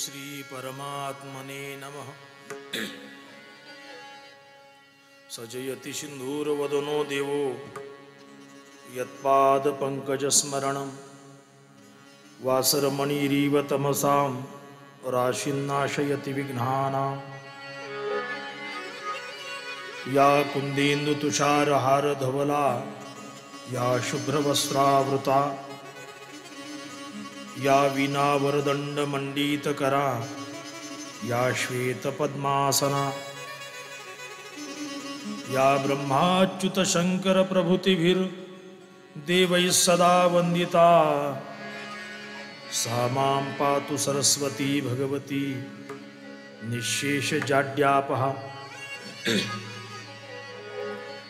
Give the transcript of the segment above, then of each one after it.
श्री परमात्मने नमः। सजयति सिंधूरवदनो देवो यत्पाद पंकज स्मरणं वासरमणिरीव तमसां राशिन्नाशयति विघ्नानां। या कुंदेन्दु तुषारहार धवला या शुभ्रवस्त्रावृता या वीणावरदंड मंडितकरा या श्वेत पद्मासना या ब्रह्माच्युत शंकर प्रभृतिभिर देवैः सदा वंदिता। सा मां पातु सरस्वती भगवती निःशेष जाड्यापहा।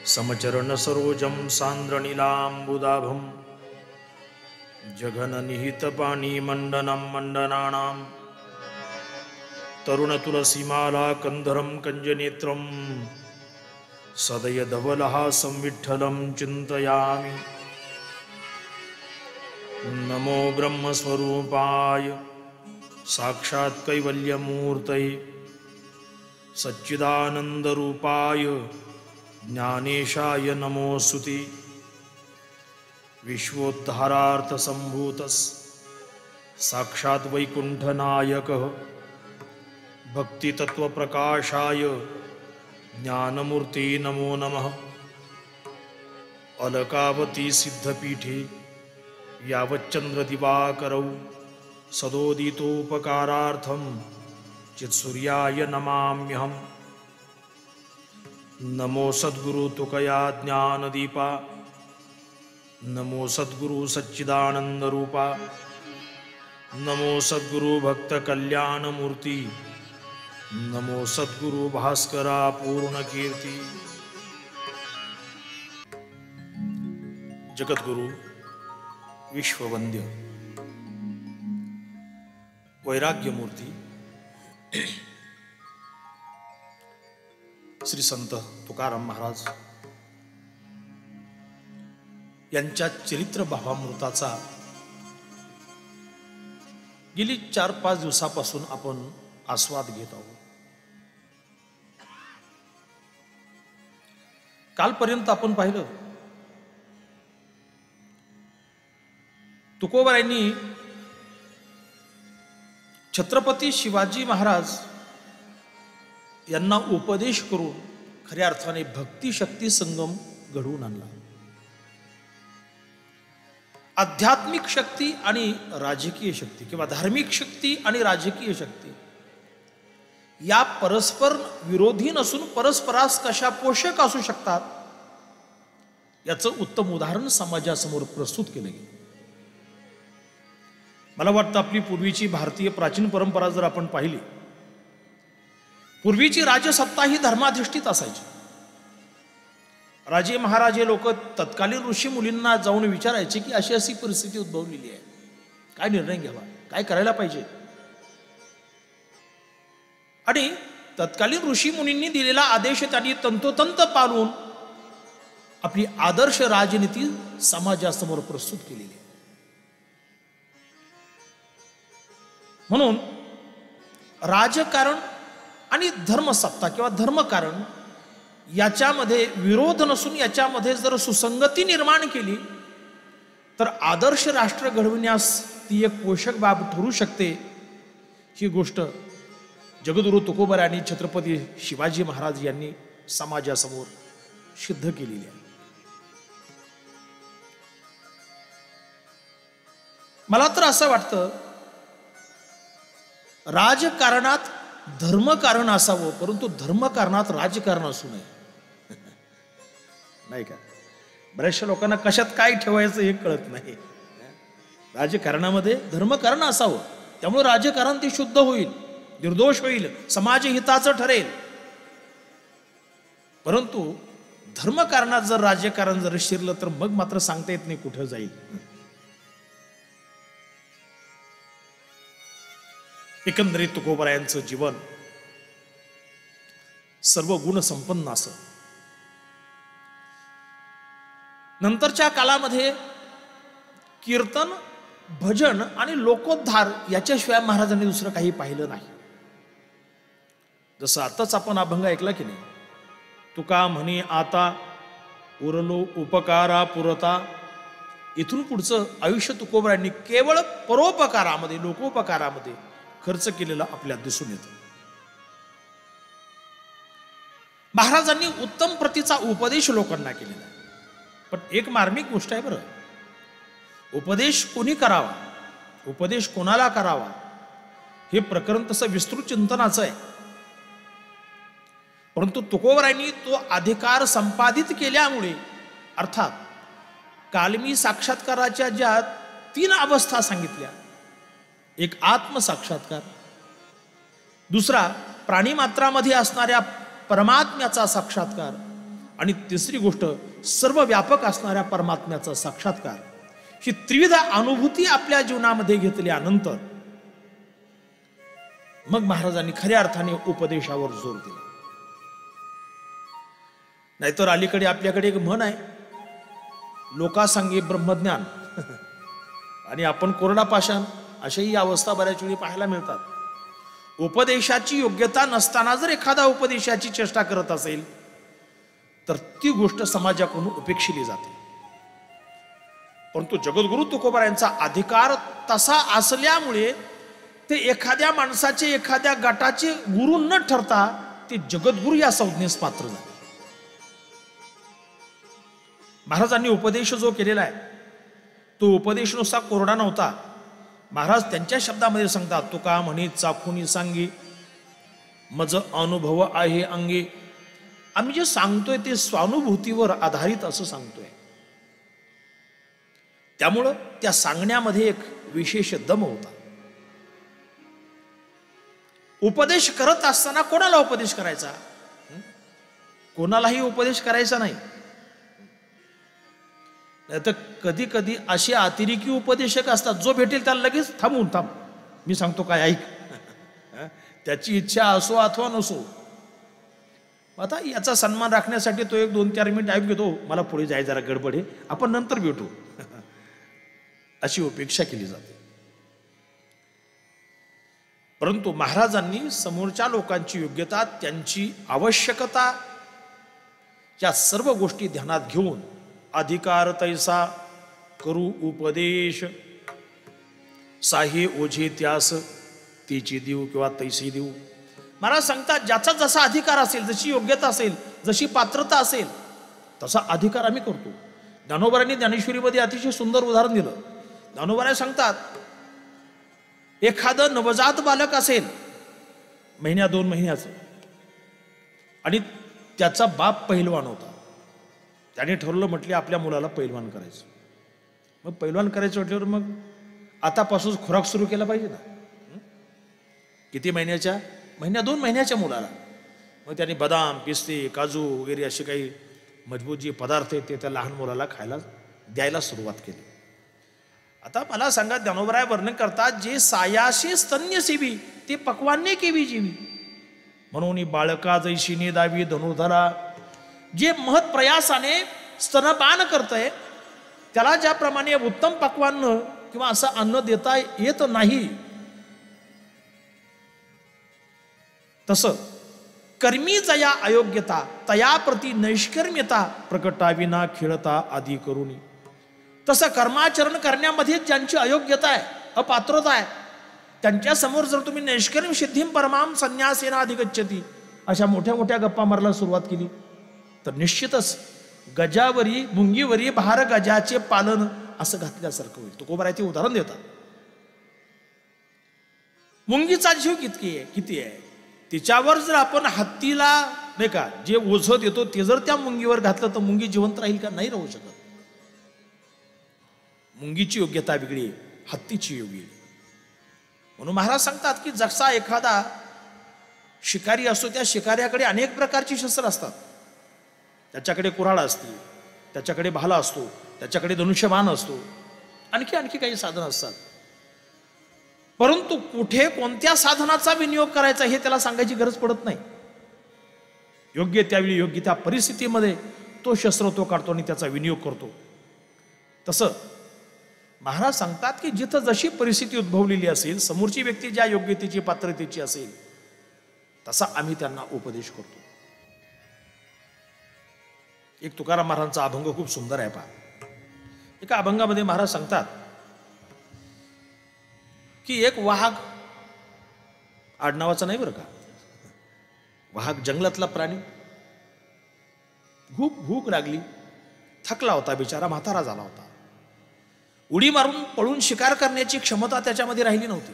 समचरण सरोजं सान्द्रनीलाम्बुदाभं जघन निहित पाणी मंडनं मंडनानां। तरुण तुलसीमाला कंधरं कंजनेत्रं सदय धवलहासं विठ्ठलं चिन्तयामि। नमो ब्रह्मस्वरूपाय साक्षात् कैवल्यमूर्तये सच्चिदानन्दरूपाय ज्ञानेशाय नमोऽस्तुते। विश्वोद्धारार्थ संभूतस् साक्षात् वैकुंठनायकः भक्ति तत्व प्रकाशाय ज्ञानमूर्ते नमो नमः। अलकावती सिद्धपीठे यावच्चंद्र दिवाकरौ सदोदितोपकारार्थं चित्सूर्याय नमाम्यहम्। नमो सद्गुरु तुकया ज्ञानदीपा नमो सद्गुरु सच्चिदानंद रूपा नमो सद्गुरु भक्त कल्याण मूर्ति नमो सद्गुरु भास्करा पूर्ण कीर्ति। जगद्गुरु विश्ववंद्य वैराग्य मूर्ती श्री संत तुकाराम महाराज यांच्या चरित्र भावामृताचा गेली 4-5 दिवसापासून आपण आस्वाद घेत आहोत। कालपर्यंत आपण पाहिलं तुकोबारायांनी छत्रपती शिवाजी महाराज यांना उपदेश करून खऱ्या अर्थाने भक्ती शक्ती संगम घडवून आणला। आध्यात्मिक शक्ती आणि राजकीय शक्ती किंवा धार्मिक शक्ती आणि राजकीय शक्ती या परस्पर विरोधी नसून परस्परास कशा पोषक असू शकतात याचं उत्तम उदाहरण समाजासमोर प्रस्तुत केलं गेलं। मला वाटतं आपली पूर्वीची भारतीय प्राचीन परंपरा जर आपण पाहिली, पूर्वीची राजसत्ता ही धर्माधिष्ठित असायची। राजे महाराजे लोक तत्कालीन ऋषी मुलींना जाऊन विचारायचे की अशी अशी परिस्थिती उद्भवलेली आहे, काय निर्णय घ्यावा, काय करायला पाहिजे। आणि तत्कालीन ऋषी मुनींनी दिलेला आदेश त्यांनी तंतोतंत पाळून आपली आदर्श राजनीती समाजासमोर प्रस्तुत केलेली आहे। म्हणून राजकारण आणि धर्मसत्ता किंवा धर्मकारण याच्यामध्ये विरोध नसून याच्यामध्ये जर सुसंगती निर्माण केली तर आदर्श राष्ट्र घडविण्यास ती एक पोषक बाब ठरू शकते। ही गोष्ट जगद्गुरु तुकोबार आणि छत्रपती शिवाजी महाराज यांनी समाजासमोर सिद्ध केलेली आहे। मला तर असं वाटतं राजकारणात धर्मकारण असावं परंतु धर्मकारणात राजकारण असू नये, नाही का? बऱ्याचशा लोकांना कशात काय ठेवायचं हे कळत नाही। राजकारणामध्ये धर्मकारण असावं, त्यामुळे राजकारण ते शुद्ध होईल, निर्दोष होईल, समाज हिताचं ठरेल। परंतु धर्मकारणात जर राजकारण जर शिरलं तर मग मात्र सांगता येत नाही कुठं जाईल। एकंदरीत तुकोबारायांचं जीवन सर्व गुण संपन्न असं। नंतरच्या काळामध्ये कीर्तन भजन आणि लोकोद्धार याच्याशिवाय महाराजांनी दुसरं काही पाहिलं नाही. जसं आताच आपण अभंग ऐकला की नाही, तुका म्हणे आता उरलो उपकारा पुरता. इथून पुढचं आयुष्य तुकोबरायांनी केवळ परोपकारामध्ये, लोकोपकारामध्ये खर्च केलेलं आपल्याला दिसून येतं. महाराजांनी उत्तम प्रतीचा उपदेश लोकांना केलेला आहे. पण एक मार्मिक गोष्ट आहे बरं, उपदेश कोणी करावा, उपदेश कोणाला करावा, हे प्रकरण तसं विस्तृत चिंतनाचं आहे. परंतु तुकोबरायांनी तो अधिकार संपादित केल्यामुळे, अर्थात काल मी साक्षात्काराच्या ज्या 3 अवस्था सांगितल्या, एक आत्मसाक्षात्कार, दुसरा प्राणीमात्रामध्ये असणाऱ्या परमात्म्याचा साक्षात्कार, आणि तिसरी गोष्ट सर्व व्यापक असणाऱ्या परमात्म्याचा साक्षात्कार, ही त्रिविध अनुभूती आपल्या जीवनामध्ये घेतल्यानंतर मग महाराजांनी खऱ्या अर्थाने उपदेशावर जोर दिला. नाहीतर अलीकडे आपल्याकडे एक म्हण आहे, लोकासांगे ब्रह्मज्ञान आणि आपण कोरडा पाषाण, अशाही अवस्था बऱ्याच वेळी पाहायला मिळतात. उपदेशाची योग्यता नसताना जर एखादा उपदेशाची चेष्टा करत असेल तर ती गोष्ट समाजाकडून उपेक्षिली जाते. परंतु जगद्गुरु तुकोबरायांचा अधिकार तसा असल्यामुळे ते एखाद्या माणसाचे, एखाद्या गटाचे गुरु न ठरता ते जगद्गुरु या संज्ञेस पात्र झाले. महाराजांनी उपदेश जो केलेला आहे तो उपदेश नुसता कोरडा नव्हता. महाराज त्यांच्या शब्दामध्ये सांगतात, तुका म्हणे चाखुनी सांगी मज अनुभव आहे अंगी. आम्ही जे सांगतोय ते स्वानुभूतीवर आधारित असं सांगतोय. त्यामुळं त्या सांगण्यामध्ये एक विशेष दम होता. उपदेश करत असताना कोणाला उपदेश करायचा? कोणालाही उपदेश करायचा नाही. तर कधी कधी असे अतिरेकी उपदेशक असतात, जो भेटेल त्याला लगेच थांब मी सांगतो काय ऐक, त्याची इच्छा असो अथवा नसो. आता याचा सन्मान राखण्यासाठी तो 1-2-4 मिनिट ऐकून घेतो, मला पुढे जाय जरा गडबड आहे, आपण नंतर भेटू, अशी अपेक्षा केली जाते. परंतु महाराजांनी समोरच्या लोकांची योग्यता, त्यांची आवश्यकता या सर्व गोष्टी ध्यानात घेऊन अधिकार तैसा करू उपदेश साहे ओझे त्यास तिची देऊ किंवा तैसी देऊ. महाराज सांगतात, ज्याचा जसा अधिकार असेल, जशी योग्यता असेल, जशी पात्रता असेल तसा अधिकार आम्ही करतो. ज्ञानोबांनी ज्ञानेश्वरीमध्ये अतिशय सुंदर उदाहरण दिलं. ज्ञानोबा सांगतात, एखादं नवजात बालक असेल 1-2 महिन्याचं आणि त्याचा बाप पहिलवान होता. त्याने ठरवलं, म्हटले आपल्या मुलाला पैलवान करायचं. मग पैलवान करायचं म्हटल्यावर मग आतापासून खुराक सुरू केला पाहिजे ना. किती महिन्याच्या? 1-2 महिन्याच्या मुलाला. मग त्याने बदाम, पिस्ते, काजू वगैरे असे काही मजबूत जे पदार्थ आहेत ते त्या लहान मुलाला खायला द्यायला सुरुवात केली. आता मला सांगा, ज्ञानोबराय वर्णन करतात, जे सायाशे स्तन्य सेवी ते पक्वान्य केवी जीवी, म्हणून बाळका जैशीने दावी धनुधरा. जे महत् प्रयासाने स्तनपान करतंय त्याला ज्याप्रमाणे उत्तम पक्वान्न किंवा असं अन्न देता येत नाही, तसं कर्मी जया अयोग्यता तया प्रती नैष्कर्म्यता प्रकटाविना खेळता आदी करून. तसं कर्माचरण करण्यामध्ये ज्यांची अयोग्यता आहे, अपात्रता आहे, त्यांच्या समोर जर तुम्ही नैष्कर्म सिद्धीम परमाम संन्यासेना अधिगच्छति अशा मोठ्या मोठ्या गप्पा मारायला सुरुवात केली तर निश्चितच गजावरी मुंगीवरी भार गजाचे पालन असं घातल्यासारखं होईल. तुकोबराय ते उदाहरण देतात. मुंगीचा जीव किती आहे, तिच्यावर जर आपण हत्तीला नाही का जे ओझं देतो ते जर त्या मुंगीवर घातलं तर मुंगी जिवंत राहील का? नाही राहू शकत. मुंगीची योग्यता वेगळी, हत्तीची योग्य. म्हणून महाराज सांगतात की जसा एखादा शिकारी असतो, त्या शिकाऱ्याकडे अनेक प्रकारची शस्त्र असतात. त्याच्याकडे कुऱ्हाड असते, त्याच्याकडे भाला असतो, त्याच्याकडे धनुष्यबाण असतो, आणखी काही साधन असतात. परंतु कुठे कोणत्या साधनाचा विनियोग करायचा हे त्याला सांगायची गरज पडत नाही. योग्य त्यावेळी योग्य त्या परिस्थितीमध्ये तो शस्त्र तो काढतो आणि त्याचा विनियोग करतो. तसं महाराज सांगतात की जिथं जशी परिस्थिती उद्भवलेली असेल, समोरची व्यक्ती ज्या योग्यतेची पात्रतेची असेल, तसा आम्ही त्यांना उपदेश करतो. एक तुकाराम महाराजांचा अभंग खूप सुंदर आहे पहा. एका अभंगामध्ये महाराज सांगतात की एक वाघ, आडनावाचा नाही बरं का, वाघ जंगलातला प्राणी, खूप भूक लागली, थकला होता बिचारा, म्हातारा झाला होता. उडी मारून पळून शिकार करण्याची क्षमता त्याच्यामध्ये राहिली नव्हती.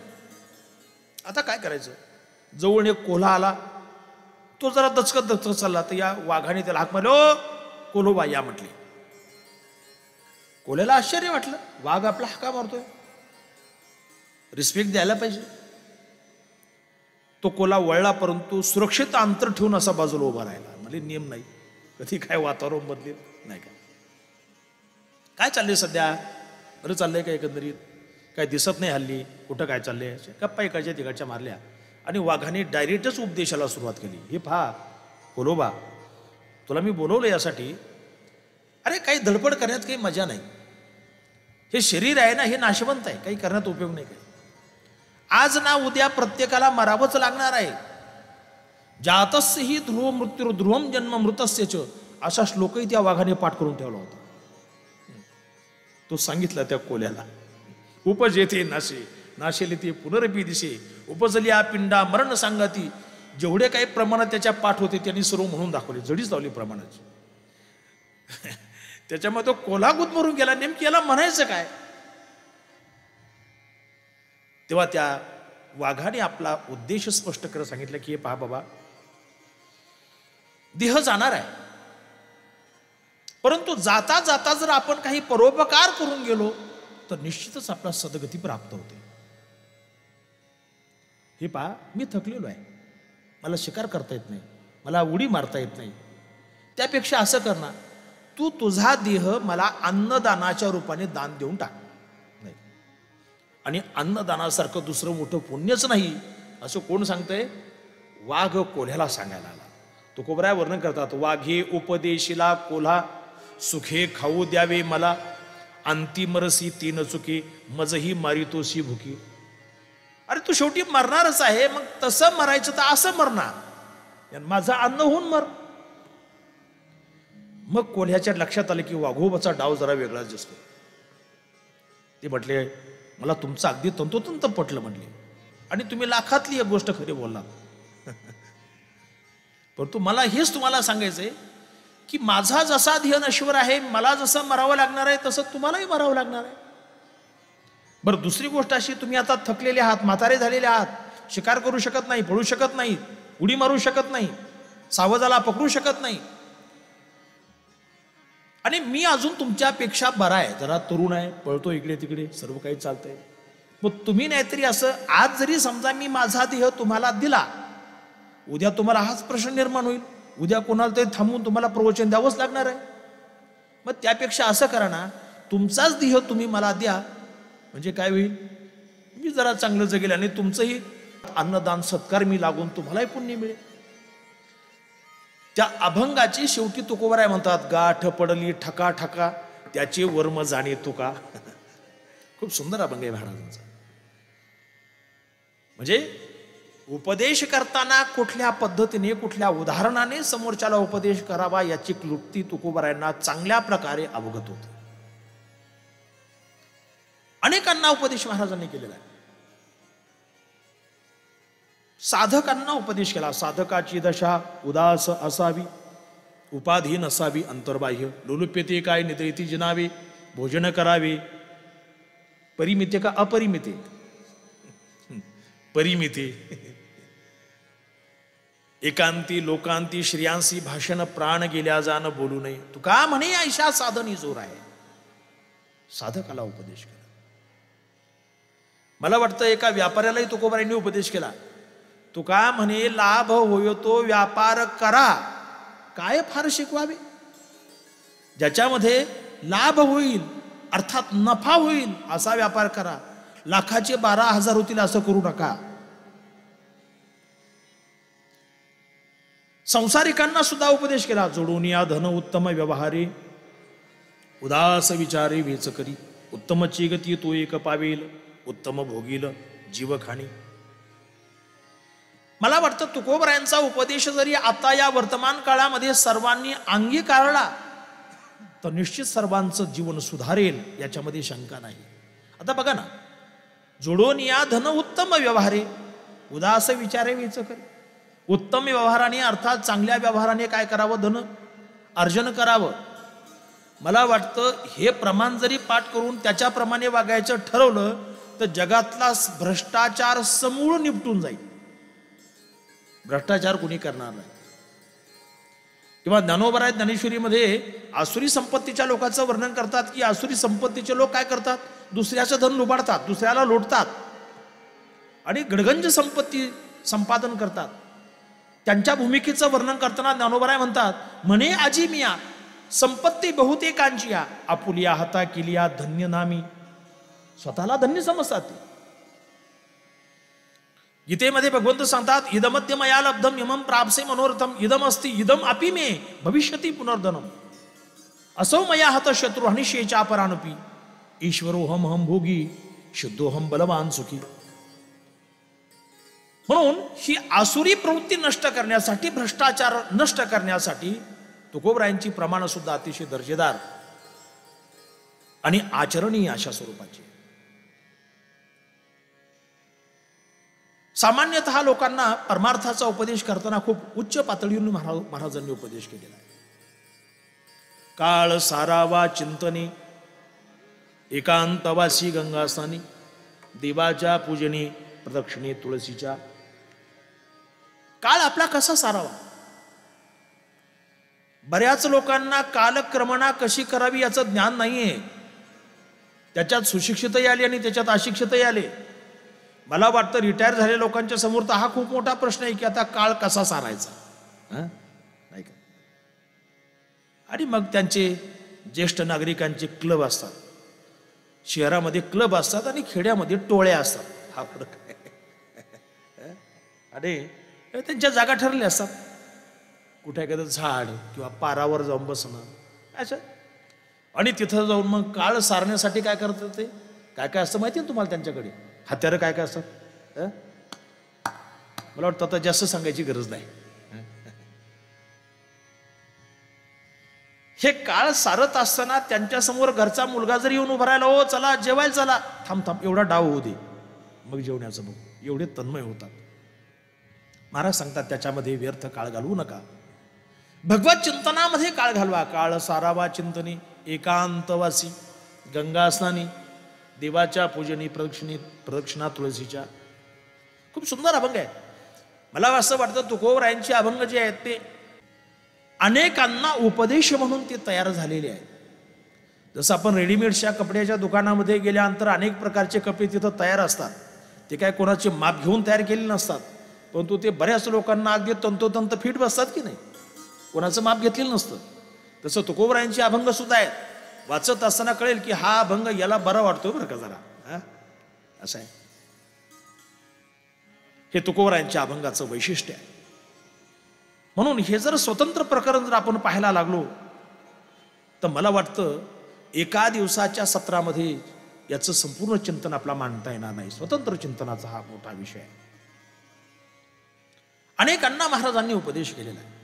आता काय करायचं? जवळ एक कोल्हा आला, तो जरा दचकत चालला, तर या वाघाने त्याला हाक मारली, ओ कोल्होबा या म्हटली. कोल्ह्याला आश्चर्य वाटलं, वाघ आपला हाका मारतोय, रिस्पेक्ट द्यायला पाहिजे. तो कोल्हा वळला, परंतु सुरक्षित अंतर ठेवून असा बाजूला उभा राहिला. म्हणजे नियम नाही, कधी काय वातावरण बदलेल नाही. काय चाललंय सध्या? बरं चाललंय का? एकंदरीत काय दिसत नाही हल्ली, कुठं काय चाललंय? गप्पा एकाच्या तिकडच्या मारल्या आणि वाघाने डायरेक्टच उपदेशाला सुरुवात केली. हे पहा कोल्होबा, तुला मी बोलवलं यासाठी, अरे काही धडपड करण्यात काही मजा नाही. हे शरीर आहे ना, हे नाशवंत आहे, काही करण्यात उपयोग नाही. काही आज ना उद्या प्रत्येकाला मरावंच लागणार आहे. जातस्य ही ध्रुव मृत्यू ध्रुवम जन्म मृतस्यच, असा श्लोकही त्या वाघाने पाठ करून ठेवला होता. तो सांगितला त्या कोल्याला, उपजेते नाशे नाशेले ते पुनरपी दिसे, उपजली आ पिंडा मरण सांगाती. जेवढे काही प्रमाणात त्याच्या पाठ होते त्यांनी सर्व म्हणून दाखवले, जडीच लावली प्रमाणाची. त्याच्यामध्ये तो कोल्हा गुदमरून गेला. नेमकी याला म्हणायचं काय? तेव्हा त्या वाघाने आपला उद्देश स्पष्ट करत सांगितलं की हे पहा बाबा, देह जाणार आहे, परंतु जाता जाता जर आपण काही परोपकार करून गेलो तर निश्चितच आपला सद्गती प्राप्त होते. हे पहा, मी थकलेलो आहे, मला शिकार करता येत नाही, मला उडी मारता येत नाही. त्यापेक्षा असं कर ना, तू तुझा देह मला अन्नदानाच्या रूपाने दान देऊन टाक. नाही, आणि अन्नदानासारखं दुसरं मोठं पुण्यच नाही असं कोण सांगतंय? वाघ कोल्ह्याला सांगायला आला. तुकोबराय वर्णन करतात, वाघे उपदेशिला कोल्हा, सुखे खाऊ द्यावे मला, अंतिमरसी तीन चुके, मजही मारितोसी भुकी. अरे तू शेवटी मरणारच आहे, मग तसं मरायचं तर असं मरणार, माझं अन्न होऊन मर. मग कोल्ह्याच्या लक्षात आलं की वाघोबाचा डाव जरा वेगळाच दिसतो. ते म्हटले, मला तुमचं अगदी तंतोतंत पटलं म्हटले, आणि तुम्ही लाखातली एक गोष्ट खरी बोलला. परंतु मला हेच तुम्हाला सांगायचंय की माझा जसा ध्येय नश्वर आहे, मला जसं मरावं लागणार आहे तसं तुम्हालाही मरावं लागणार आहे. बरं, दुसरी गोष्ट अशी, तुम्ही आता थकलेले आहात, म्हातारे झालेले आहात, शिकार करू शकत नाही, पळू शकत नाही, उडी मारू शकत नाही, सावजाला पकडू शकत नाही, आणि मी अजून तुमच्यापेक्षा बरा आहे, जरा तरुण आहे, पळतो इकडे तिकडे, सर्व काही चालतंय. मग तुम्ही नाहीतरी असं, आज जरी समजा मी माझा देह तुम्हाला दिला, उद्या तुम्हाला हाच प्रश्न निर्माण होईल, उद्या कोणाला तरी थांबून तुम्हाला प्रवचन द्यावंच लागणार आहे. मग त्यापेक्षा असं करा ना, तुमचाच देह तुम्ही मला द्या, म्हणजे काय होईल, मी जरा चांगलं जगेल आणि तुमचंही अन्नदान सत्कार मी लागून तुम्हालाही पुण्य मिळेल. त्या अभंगाची शेवटी तुकोबराय म्हणतात, गाठ पडली ठका ठका, त्याचे वर्म जाणे तुका. खूप सुंदर अभंग आहे महाराजांचा. म्हणजे उपदेश करताना कुठल्या पद्धतीने, कुठल्या उदाहरणाने समोरच्याला उपदेश करावा याची क्लुप्ती तुकोबरायांना चांगल्या प्रकारे अवगत होते. अनेकांना उपदेश महाराजांनी केलेला आहे. साधकांना उपदेश केला. साधकाची दशा उदास असावी, उपाधीन असावी, अंतर्बाह्य लोलुप्यते काय निद्रिती जिनावे, भोजन करावे, परिमिते का अपरिमिते, परिमिते, एकांती लोकांती श्रियांसी भाषण प्राण गेल्या जाण बोलू नये. तुका म्हणे ऐशा साधनी जोर आहे. साधकाला उपदेश केला. मला वाटतं एका व्यापाऱ्यालाही तुकोबारायांनी उपदेश केला. तुका म्हणे लाभ होय तो व्यापार करा, काय फार शिकवावे. ज्याच्यामध्ये लाभ होईल अर्थात नफा होईल असा व्यापार करा. लाखाचे 12,000 होतील असं करू नका. संसारिकांना सुद्धा उपदेश केला. जोडून या धन उत्तम व्यवहारे, उदास विचारे वेच करी, उत्तमची गती तो एक पावेल, उत्तम भोगील जीवखाणी. मला वाटतं तुकोबरायांचा उपदेश जरी आता या वर्तमान काळामध्ये सर्वांनी अंगीकारला तर निश्चित सर्वांचं जीवन सुधारेल, याच्यामध्ये शंका नाही. आता बघा ना, जोडून या धन उत्तम व्यवहारे उदास विचारे वेच करे. उत्तम व्यवहाराने अर्थात चांगल्या व्यवहाराने काय करावं, धन अर्जन करावं. मला वाटतं हे प्रमाण जरी पाठ करून त्याच्याप्रमाणे वागायचं ठरवलं तर जगातला भ्रष्टाचार समूळ निपटून जाईल. भ्रष्टाचार कुणी करणार नाही. किंवा ज्ञानोबराय ज्ञानेश्वरीमध्ये आसुरी संपत्तीच्या लोकांचं वर्णन करतात की आसुरी संपत्तीचे लोक काय करतात, दुसऱ्याचं धन लुबाडतात, दुसऱ्याला लोटतात आणि गडगंज संपत्ती संपादन करतात. त्यांच्या भूमिकेचं वर्णन करताना ज्ञानोबराय म्हणतात, म्हणे आजी मिया संपत्ती बहुतेकांचिया, आपुलिया हाता केलिया धन्य नामी. स्वतःला धन्य समजतात ते. गीतेमध्ये भगवंत सांगतात, इदमद्य मया लब्धम यमम प्राप्से मनोरथम इदम अस्ति इदम अपि मे भविष्यति पुनर्धनम. असो मया हत शत्रु हनिशेचा परानपी ईश्वरोहम हम भोगी शुद्धोहम बलवान सुखी. म्हणून ही आसुरी प्रवृत्ती नष्ट करण्यासाठी, भ्रष्टाचार नष्ट करण्यासाठी तुकोबरायांची प्रमाण सुद्धा अतिशय दर्जेदार आणि आचरणीय अशा स्वरूपाची. सामान्यतः लोकांना परमार्थाचा उपदेश करताना खूप उच्च पातळीवरून महाराजांनी उपदेश केलेला आहे. काळ सारावा चिंतने एकांतवासी गंगास्थानी देवाच्या पूजने प्रदक्षिणे तुळशीच्या. काळ आपला कसा सारावा. बऱ्याच लोकांना कालक्रमणा कशी करावी याचं ज्ञान नाहीये. त्याच्यात सुशिक्षितही आले आणि त्याच्यात अशिक्षितही आले. मला वाटतं रिटायर झालेल्या लोकांच्या समोर तर हा खूप मोठा प्रश्न आहे की आता काळ कसा सारायचा, नाही का. आणि मग त्यांचे ज्येष्ठ नागरिकांचे क्लब असतात. शहरामध्ये क्लब असतात आणि खेड्यामध्ये टोळ्या असतात. हा फरक आहे. आणि त्यांच्या जागा ठरल्या असतात. कुठे एखादं झाड किंवा पारावर जाऊन बसणं असं. आणि तिथं जाऊन मग काळ सारण्यासाठी काय करतात ते, काय काय असतं माहिती आहे तुम्हाला त्यांच्याकडे, हत्यारं काय काय असतात. मला वाटतं आता जास्त सांगायची गरज नाही. हे काळ सारत असताना त्यांच्या समोर घरचा मुलगा जरी येऊन उभा राहिला, ओ चला जेवायला चला, थांब थांब एवढा डाव होऊ दे मग जेवण्याचं बघू, एवढे तन्मय होतात. महाराज सांगतात त्याच्यामध्ये व्यर्थ काळ घालवू नका. भगवत चिंतनामध्ये काळ घालवा. काळ सारावा चिंतनी एकांतवासी गंगा स्नानी देवाच्या पूजनी प्रदक्षिणा तुळशीच्या. खूप सुंदर अभंग आहे. मला असं वाटतं तुकोबरायांचे अभंग जे आहेत ते अनेकांना उपदेश म्हणून ते तयार झालेले आहेत. जसं आपण रेडीमेडच्या कपड्याच्या दुकानामध्ये गेल्यानंतर अनेक प्रकारचे कपडे तिथं तयार असतात. ते काय कोणाचे माप घेऊन तयार केलेले नसतात, परंतु ते बऱ्याच लोकांना अगदी तंतोतंत फिट बसतात की नाही, कोणाचं माप घेतलेलं नसतं. तसं तुकोबरायांचे अभंग सुद्धा आहेत. वाचत असताना कळेल की हा अभंग याला बरा वाटतो बरं का जरा, असं आहे. हे तुकोबरायांच्या अभंगाचं वैशिष्ट्य आहे. म्हणून हे जर स्वतंत्र प्रकरण जर आपण पाहायला लागलो तर मला वाटतं एका दिवसाच्या सत्रामध्ये याचं संपूर्ण चिंतन आपला मांडता येणार नाही. स्वतंत्र चिंतनाचा हा मोठा विषय आहे. अनेकांना महाराजांनी उपदेश केलेला आहे.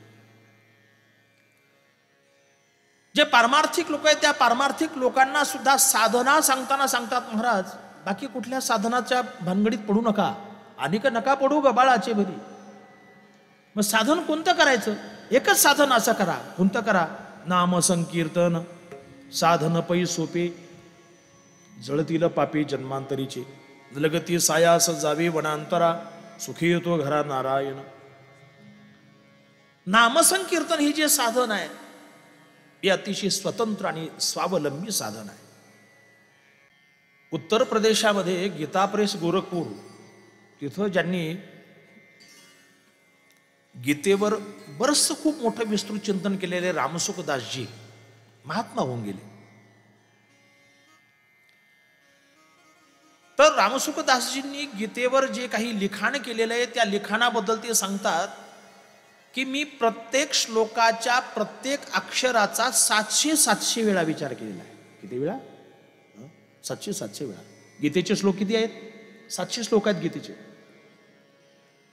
जे पारमार्थिक लोक आहेत त्या पारमार्थिक लोकांना सुद्धा साधना सांगताना सांगतात महाराज, बाकी कुठल्या साधनाच्या भानगडीत पडू नका, अनेक नका पडू गबाळाचे भरी. मग साधन कोणतं करायचं? एकच साधन असं करा. कोणतं करा? नाम संकीर्तन साधन पै सोपे जळतील पापी जन्मांतरीचे लगती सायास जावे वनांतरा सुखी येतो घरा नारायण. नामसंकीर्तन हे जे साधन आहे हे अतिशय स्वतंत्र आणि स्वावलंबी साधन आहे. उत्तर प्रदेशामध्ये गीता प्रेस गोरखपूर तिथं ज्यांनी गीतेवर बरंचसं खूप मोठं विस्तृत चिंतन केलेले रामसुखदासजी महात्मा होऊन गेले. तर रामसुखदासजींनी गीतेवर जे काही लिखाण केलेलं आहे त्या लिखाणाबद्दल ते सांगतात की मी प्रत्येक श्लोकाच्या प्रत्येक अक्षराचा 700 वेळा विचार केलेला आहे. किती वेळा? 700 वेळा. गीतेचे श्लोक किती आहेत? 700 श्लोक आहेत गीतेचे.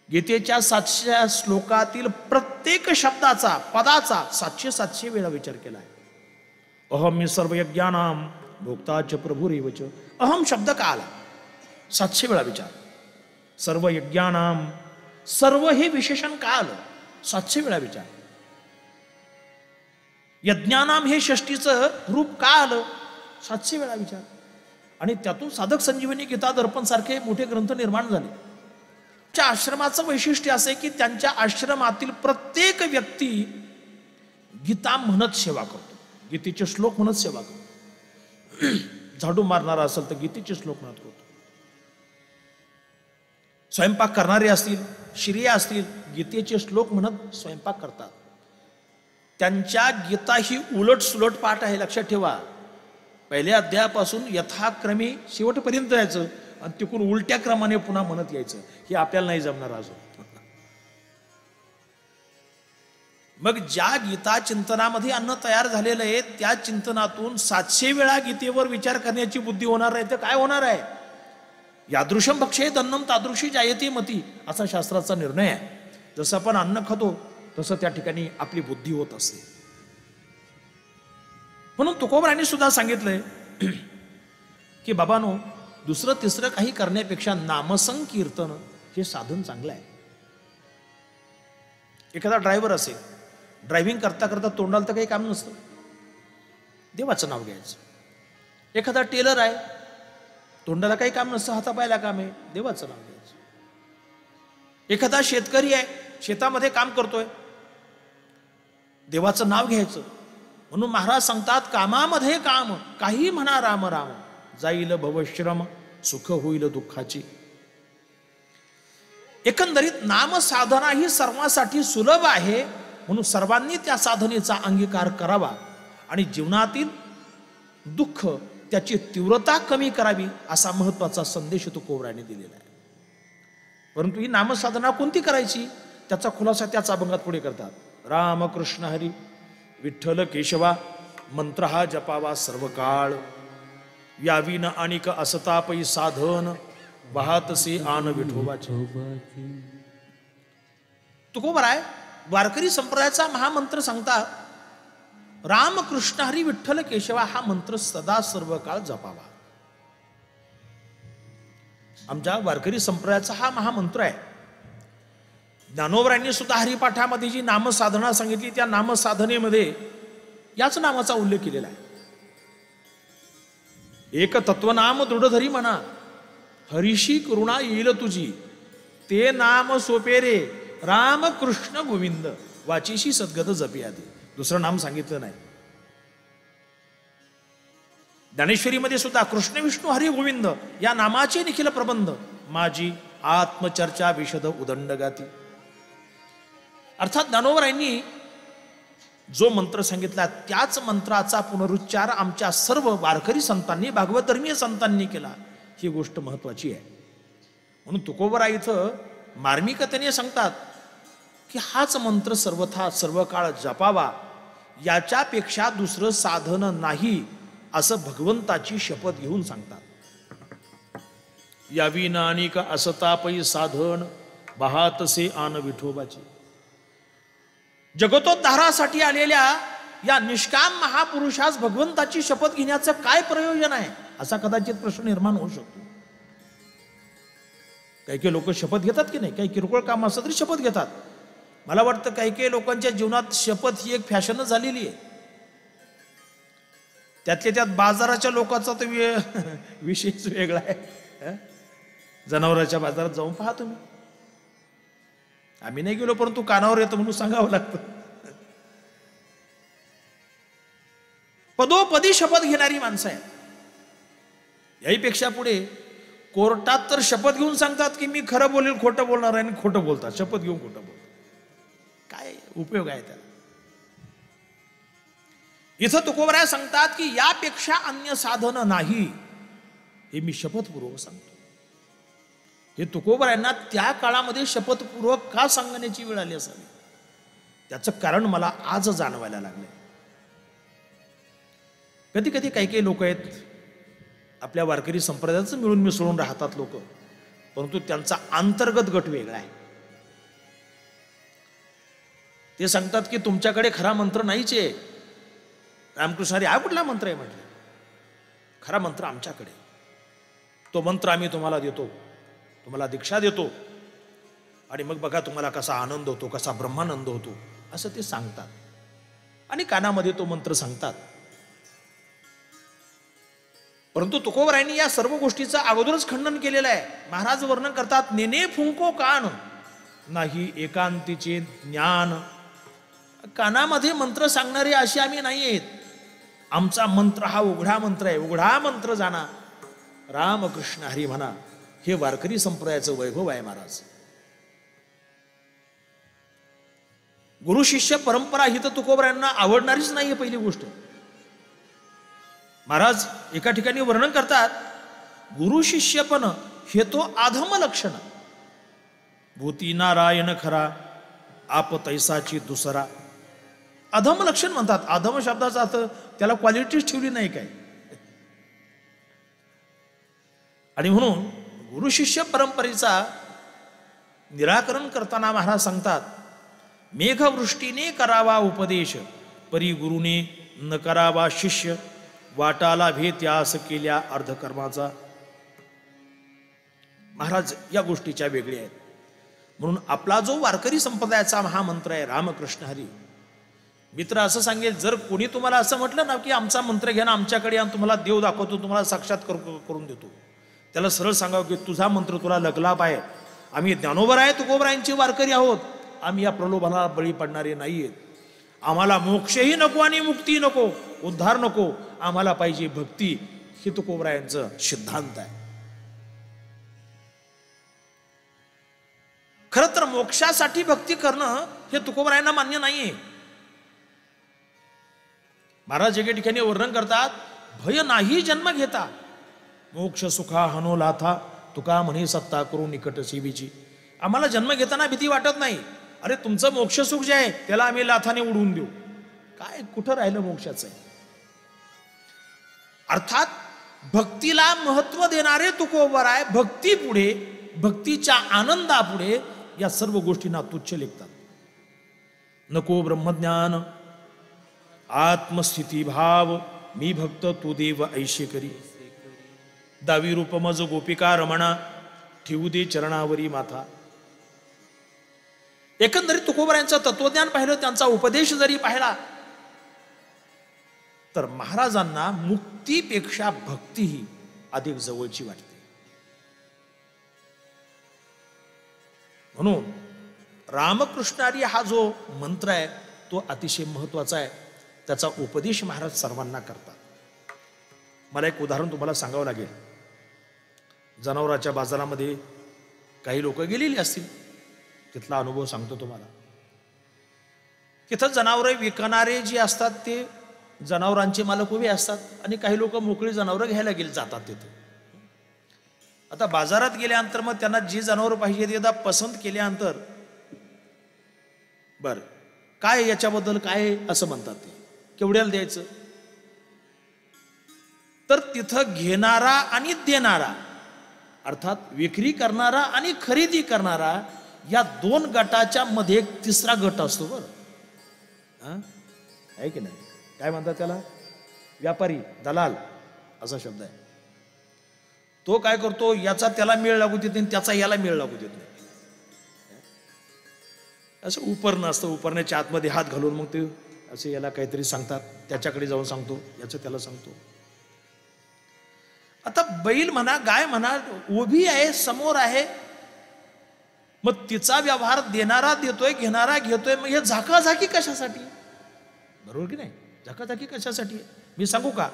गीतेच्या 700 श्लोकातील प्रत्येक शब्दाचा, पदाचा 700 वेळा विचार केला आहे. अहम मी सर्व यज्ञानाम भोक्ताच प्रभुरेवच. अहम शब्द का आला? 700 वेळा विचार. सर्व यज्ञानाम, सर्व हे विशेषण का आलं? 700 वेळा विचार. यज्ञानाम हे षष्टीचं रूप का आलं? 700 वेळा विचार. आणि त्यातून साधक संजीवनी, गीता दर्पण सारखे मोठे ग्रंथ निर्माण झाले. त्या आश्रमाचं वैशिष्ट्य असे की त्यांच्या आश्रमातील प्रत्येक व्यक्ती गीता म्हणत सेवा करतो, गीतेचे श्लोक म्हणत सेवा करतो. झाडू मारणारा असेल तर गीतेचे श्लोक म्हणत करतो. स्वयंपाक करणारे असतील, स्त्रिया असतील, गीतेचे श्लोक म्हणत स्वयंपाक करतात. त्यांच्या गीता ही उलट सुलट पाठ आहे, लक्षात ठेवा. पहिल्या अध्यायापासून यथाक्रमी शेवटपर्यंत यायचं आणि तिकडून उलट्या क्रमाने पुन्हा म्हणत यायचं. हे आपल्याला नाही जमणार अजून. मग ज्या गीता चिंतनामध्ये अन्न तयार झालेलं आहे त्या चिंतनातून 700 वेळा गीतेवर विचार करण्याची बुद्धी होणार आहे. तर काय होणार आहे? यादृशम भक्षेत अन्नम तादृशी जायते मती, असा शास्त्राचा निर्णय आहे. जसं आपण अन्न खातो तसं त्या ठिकाणी आपली बुद्धी होत असते. म्हणून तुकोबरांनी सुद्धा सांगितलंय की बाबानो, दुसरं तिसरं काही करण्यापेक्षा नामसंकीर्तन हे साधन चांगलं आहे. एखादा ड्रायव्हर असेल, ड्रायव्हिंग करता करता तोंडाला तर काही काम नसतं, देवाचं नाव घ्यायचं. एखादा टेलर आहे, तोंडाला काही काम नसतं, हातापायला काम आहे, देवाचं नाव घ्यायचं. एखादा शेतकरी आहे, शेतामध्ये काम करतोय, देवाचं नाव घ्यायचं. म्हणून महाराज सांगतात, कामामध्ये काम, काही म्हणा राम राम, जाईल भवश्रम, सुख होईल दुःखाची. एकंदरीत नाम साधना ही सर्वांसाठी सुलभ आहे. म्हणून सर्वांनी त्या साधनेचा अंगीकार करावा आणि जीवनातील दुःख, त्याची तीव्रता कमी करावी, असा महत्वाचा संदेश तुकोबरांनी दिलेला आहे. परंतु ही नामसाधना कोणती करायची, त्याचा खुलासा त्याच अभंगात पुढे करतात. राम कृष्ण हरी विठ्ठल केशवा, मंत्र हा जपावा सर्व काळ, यावी न अनिक असतापै साधन, वाहतसे आन विठोबाचे. तुकोबराय वारकरी संप्रदायाचा महामंत्र सांगतात, राम कृष्ण हरी विठ्ठल केशवा हा मंत्र सदा सर्व काळ जपावा. आमच्या वारकरी संप्रदायाचा हा महामंत्र आहे. ज्ञानोबरांनी सुद्धा हरिपाठामध्ये जी नामसाधना सांगितली, त्या नामसाधनेमध्ये याच नामाचा उल्लेख केलेला आहे. एक तत्वनाम दृढधरी म्हणा, हरीशी करुणा येईल तुझी, ते नाम सोपे रे राम कृष्ण गोविंद, वाचीशी सद्गत जपी आधी. दुसरं नाम सांगितलं नाही. ज्ञानेश्वरीमध्ये सुद्धा कृष्ण विष्णू हरी गोविंद या नामाचे निखिल प्रबंध, माझी आत्मचर्चा विशद उदंड गाती. अर्थात ज्ञानोबरांनी जो मंत्र सांगितला त्याच मंत्राचा पुनरुच्चार आमच्या सर्व वारकरी संतांनी, भागवत धर्मीय संतांनी केला. ही गोष्ट महत्वाची आहे. म्हणून तुकोबरा इथं मार्मिकतेने सांगतात की हाच मंत्र सर्वथा सर्व काळ जपावा, याच्यापेक्षा दुसरं साधन नाही, असं भगवंताची शपथ घेऊन सांगतात. यावी नानिक असतापै साधन, बहातसे आन विठोबाची. जगतोद्धारासाठी आलेल्या या निष्काम महापुरुषास भगवंताची शपथ घेण्याचं काय प्रयोजन आहे, असा कदाचित प्रश्न निर्माण होऊ शकतो. काही काही लोक शपथ घेतात की नाही, काही किरकोळ काम असतं तरी शपथ घेतात. मला वाटतं काही काही लोकांच्या जीवनात शपथ ही एक फॅशनच झालेली आहे. त्यातल्या त्यात बाजाराच्या लोकांचा तर विषयच वेगळा आहे. जनावरांच्या बाजारात जाऊन पहा तुम्ही. आम्ही नाही गेलो, परंतु कानावर येतं म्हणून सांगावं लागतं. पदोपदी शपथ घेणारी माणसं आहेत. याहीपेक्षा पुढे कोर्टात तर शपथ घेऊन सांगतात की मी खरं बोलेल, खोटं बोलणार आहे, आणि खोटं बोलतात. शपथ घेऊन खोटं बोलतात. काय उपयोग आहे त्याला? इथं तुकोबराय सांगतात की यापेक्षा अन्य साधन नाही, हे मी शपथपूर्वक सांगतो. हे तुकोबरायांना त्या काळामध्ये शपथपूर्वक का सांगण्याची वेळ आली असावी, त्याचं कारण मला आज जाणवायला लागलंय. कधी कधी काही काही लोक आहेत आपल्या वारकरी संप्रदायाचं मिळून मिसळून राहतात लोक, परंतु त्यांचा अंतर्गत गट वेगळा आहे. ते सांगतात की तुमच्याकडे खरा मंत्र नाहीच आहे. रामकृष्ण हरी हा कुठला मंत्र आहे म्हटलं? खरा मंत्र आमच्याकडे, तो मंत्र आम्ही तुम्हाला देतो, तुम्हाला दीक्षा देतो, आणि मग बघा तुम्हाला कसा आनंद होतो, कसा ब्रह्मानंद होतो, असं ते सांगतात आणि कानामध्ये तो मंत्र सांगतात. परंतु तुकोबरायांनी या सर्व गोष्टीचं अगोदरच खंडन केलेलं आहे. महाराज वर्णन करतात, नेने फुंको कान नाही एकांतीचे ज्ञान. कानामध्ये मंत्र सांगणारे असे आम्ही नाही आहेत. आमचा मंत्र हा उघडा मंत्र आहे. उघडा मंत्र जाणा, रामकृष्ण हरी म्हणा. हे वारकरी संप्रदायाचं वैभव आहे महाराज. गुरु शिष्य परंपरा ही तर तुकोबरायांना आवडणारीच नाहीये. पहिली गोष्ट, महाराज एका ठिकाणी वर्णन करतात, गुरु शिष्यपण हे तो अधम लक्षण. भूती नारायण खरा, आप तैसाची दुसरा. अधम लक्षण म्हणतात. अधम शब्दाचा अर्थ त्याला क्वालिटीच ठेवली नाही काय. आणि म्हणून गुरु शिष्य परंपरेचा निराकरण करताना महाराज सांगतात, मेघवृष्टीने करावा उपदेश, परी गुरुने न करावा शिष्य, वाटाला भेत्यास केल्या अर्धकर्माचा. महाराज या गोष्टीच्या वेगळ्या आहेत. म्हणून आपला जो वारकरी संप्रदायाचा महामंत्र आहे रामकृष्ण हरी. मित्र असं सांगेल, जर कोणी तुम्हाला असं म्हटलं ना की आमचा मंत्र घ्या ना आमच्याकडे आणि तुम्हाला देव दाखवतो, तुम्हाला साक्षात्कार करून देतो, त्याला सरळ सांगावं की तुझा मंत्र तुला लगलाप आहे. आम्ही ज्ञानोबर आहे, तुकोबरायांची वारकरी आहोत. आम्ही या प्रलोभनाला बळी पडणारे नाहीयेत. आम्हाला मोक्षही नको आणि मुक्ती नको, उद्धार नको, आम्हाला पाहिजे भक्ती. हे तुकोबरायांचं सिद्धांत आहे. खरं तर मोक्षासाठी भक्ती करणं हे तुकोबरायांना मान्य नाहीये. महाराज एके ठिकाणी वर्णन करतात, भय नाही जन्म घेता, मोक्ष सुखा हनो लाथा, तुका म्हणे सत्ता करू निकट सेवेची. आम्हाला जन्म घेताना भीती वाटत नाही. अरे तुमचं मोक्ष सुख जे आहे त्याला आम्ही लाथाने उडवून देऊ. काय कुठं राहिलं मोक्षाचं? अर्थात भक्तीला महत्व देणारे तुकोबराय भक्ती पुढे, भक्तीच्या आनंदापुढे या सर्व गोष्टींना तुच्छ लेखतात. नको ब्रह्मज्ञान, आत्मस्थिती भाव, मी भक्त तू देव ऐशे करी. दावी रूप मज गोपिका रमणा, ठेवू दे चरणावरी माथा. एकंदरीत तुकोबरायांचं तत्वज्ञान पाहिलं, त्यांचा उपदेश जरी पाहिला, तर महाराजांना मुक्तीपेक्षा भक्ती ही अधिक जवळची वाटते. म्हणून रामकृष्ण हरी हा जो मंत्र आहे तो अतिशय महत्वाचा आहे. त्याचा उपदेश महाराज सर्वांना करतात. मला एक उदाहरण तुम्हाला सांगावं लागेल. जनावरांच्या बाजारामध्ये काही लोक गेलेली असतील, तिथला अनुभव सांगतो तुम्हाला. तिथं जनावरे विकणारे जे असतात ते जनावरांचे मालक उभे असतात आणि काही लोक मोकळी जनावरं घ्यायला जातात तिथे. आता बाजारात गेल्यानंतर मग त्यांना जी जनावर पाहिजे ते एकदा पसंत केल्यानंतर, बर काय याच्याबद्दल काय असं म्हणतात, ते केवढ्याला द्यायचं? तर तिथं घेणारा आणि देणारा, अर्थात विक्री करणारा आणि खरेदी करणारा, या दोन गटाच्या मध्ये एक तिसरा गट असतो. बरं आहे की नाही? काय म्हणतात त्याला? व्यापारी, दलाल असा शब्द आहे. तो काय करतो, याचा त्याला मेळ लागू देत नाही, त्याचा याला मेळ लागू देत नाही. असं उपरणं असतं, उपरण्याच्या आतमध्ये हात घालून मग ते असे याला काहीतरी सांगतात, त्याच्याकडे जाऊन सांगतो, याचं त्याला सांगतो. आता बैल म्हणा, गाय म्हणा, उभी आहे, समोर आहे, मग तिचा व्यवहार देणारा देतोय, घेणारा घेतोय. मग हे झाकाझाकी कशासाठी? बरोबर की नाही? झाकाझाकी कशासाठी? मी सांगू का,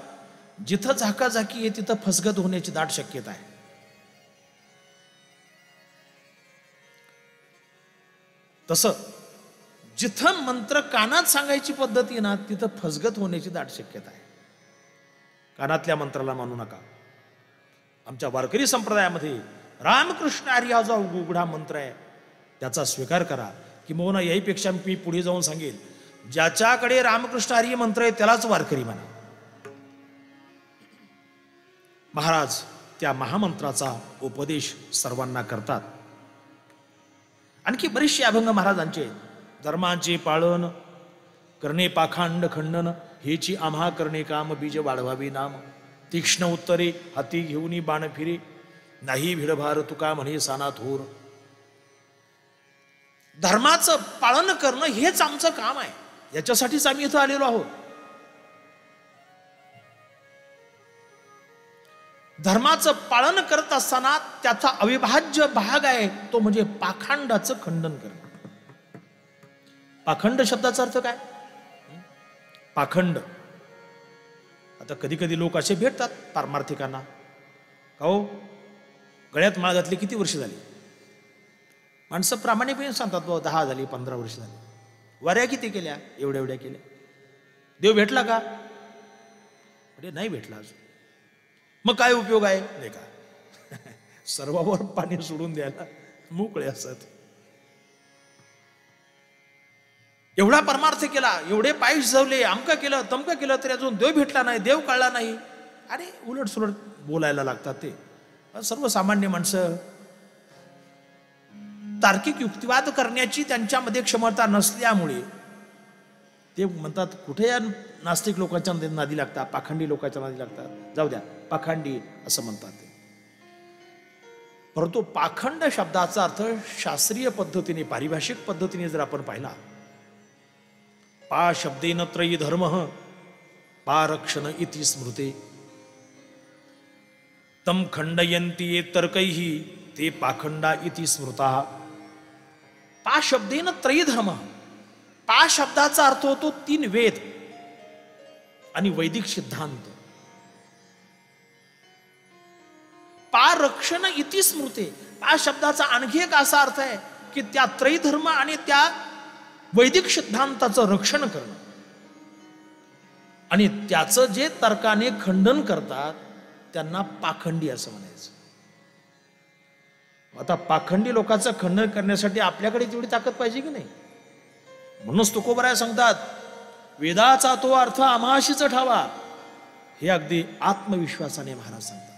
जिथं झाकाझाकी आहे तिथं फसगत होण्याची दाट शक्यता आहे. तसं जिथं मंत्र कानात सांगायची पद्धती ना, तिथं फसगत होण्याची दाट शक्यता आहे. कानातल्या मंत्राला मानू नका. आमच्या वारकरी संप्रदायामध्ये रामकृष्ण हरी हा जो उघडा मंत्र आहे त्याचा स्वीकार करा. किंवा याहीपेक्षा मी पुढे जाऊन सांगेल, ज्याच्याकडे रामकृष्ण हरी मंत्र आहे त्यालाच वारकरी म्हणा. महाराज त्या महामंत्राचा उपदेश सर्वांना करतात. आणखी बरेचसे अभंग महाराजांचे. धर्माचे पाळन करणे पाखांड खंडन, हेची आम्हा करणे काम, बीज वाढवावी नाम. तीक्ष्ण उत्तरे हाती घेऊनी बाण फिरे, नाही भिडभार तुका म्हणे साना थोर. धर्माचं पालन करणं हेच आमचं काम आहे, याच्यासाठीच आम्ही इथं आलेलो आहोत. धर्माचं पालन करत असताना त्याचा अविभाज्य भाग आहे तो म्हणजे पाखंडाचं खंडन करणं. पाखंड शब्दाचा अर्थ काय? पाखंड. आता कधी कधी लोक असे भेटतात पारमार्थिकांना, का हो गळ्यात माळ घातली किती वर्ष झाली? माणसं प्रामाणिकपणे सांगतात, बाबा 10 झाली, 15 वर्ष झाली. वाऱ्या किती केल्या? एवढ्या एवढ्या केल्या. देव भेटला का? म्हणजे नाही भेटला अजून. मग काय उपयोग आहे? नाही का सर्वांवर पाणी सोडून द्यायला मोकळे असत. एवढा परमार्थ केला, एवढे पाय शिजवले, अमकं केलं तमकं केलं, तरी अजून देव भेटला नाही, देव कळला नाही. अरे उलट सुलट बोलायला लागतात ते सर्वसामान्य माणसं. तार्किक युक्तिवाद करण्याची त्यांच्यामध्ये क्षमता नसल्यामुळे ते म्हणतात, कुठे या नास्तिक लोकांच्या नादी लागतात, पाखंडी लोकांच्या नादी लागतात, जाऊ द्या पाखंडी असं म्हणतात ते. परंतु पाखंड शब्दाचा अर्थ शास्त्रीय पद्धतीने, पारिभाषिक पद्धतीने जर आपण पाहिला, पा शब्देन त्रयी धर्म पारक्षण इति स्मृते, तम खंडयन्ति ये तर्कैहि ते पाखंडा इति स्मृता. पा शब्देन त्रयी धर्म. पा शब्दाचा अर्थ होतो 3 वेद आणि वैदिक सिद्धांत. पारक्षण इति स्मृते. पा शब्दाचा आणखी एक असा अर्थ आहे की त्या त्रयी धर्म आणि त्या वैदिक सिद्धांताचं रक्षण करणं, आणि त्याचं जे तर्काने खंडन करतात त्यांना पाखंडी असं म्हणायचं. आता पाखंडी लोकांचं खंडन करण्यासाठी आपल्याकडे तेवढी ताकद पाहिजे की नाही? म्हणूनच तुकोबराय सांगतात, वेदाचा तो अर्थ आम्हाशीच ठावा. हे अगदी आत्मविश्वासाने महाराज सांगतात.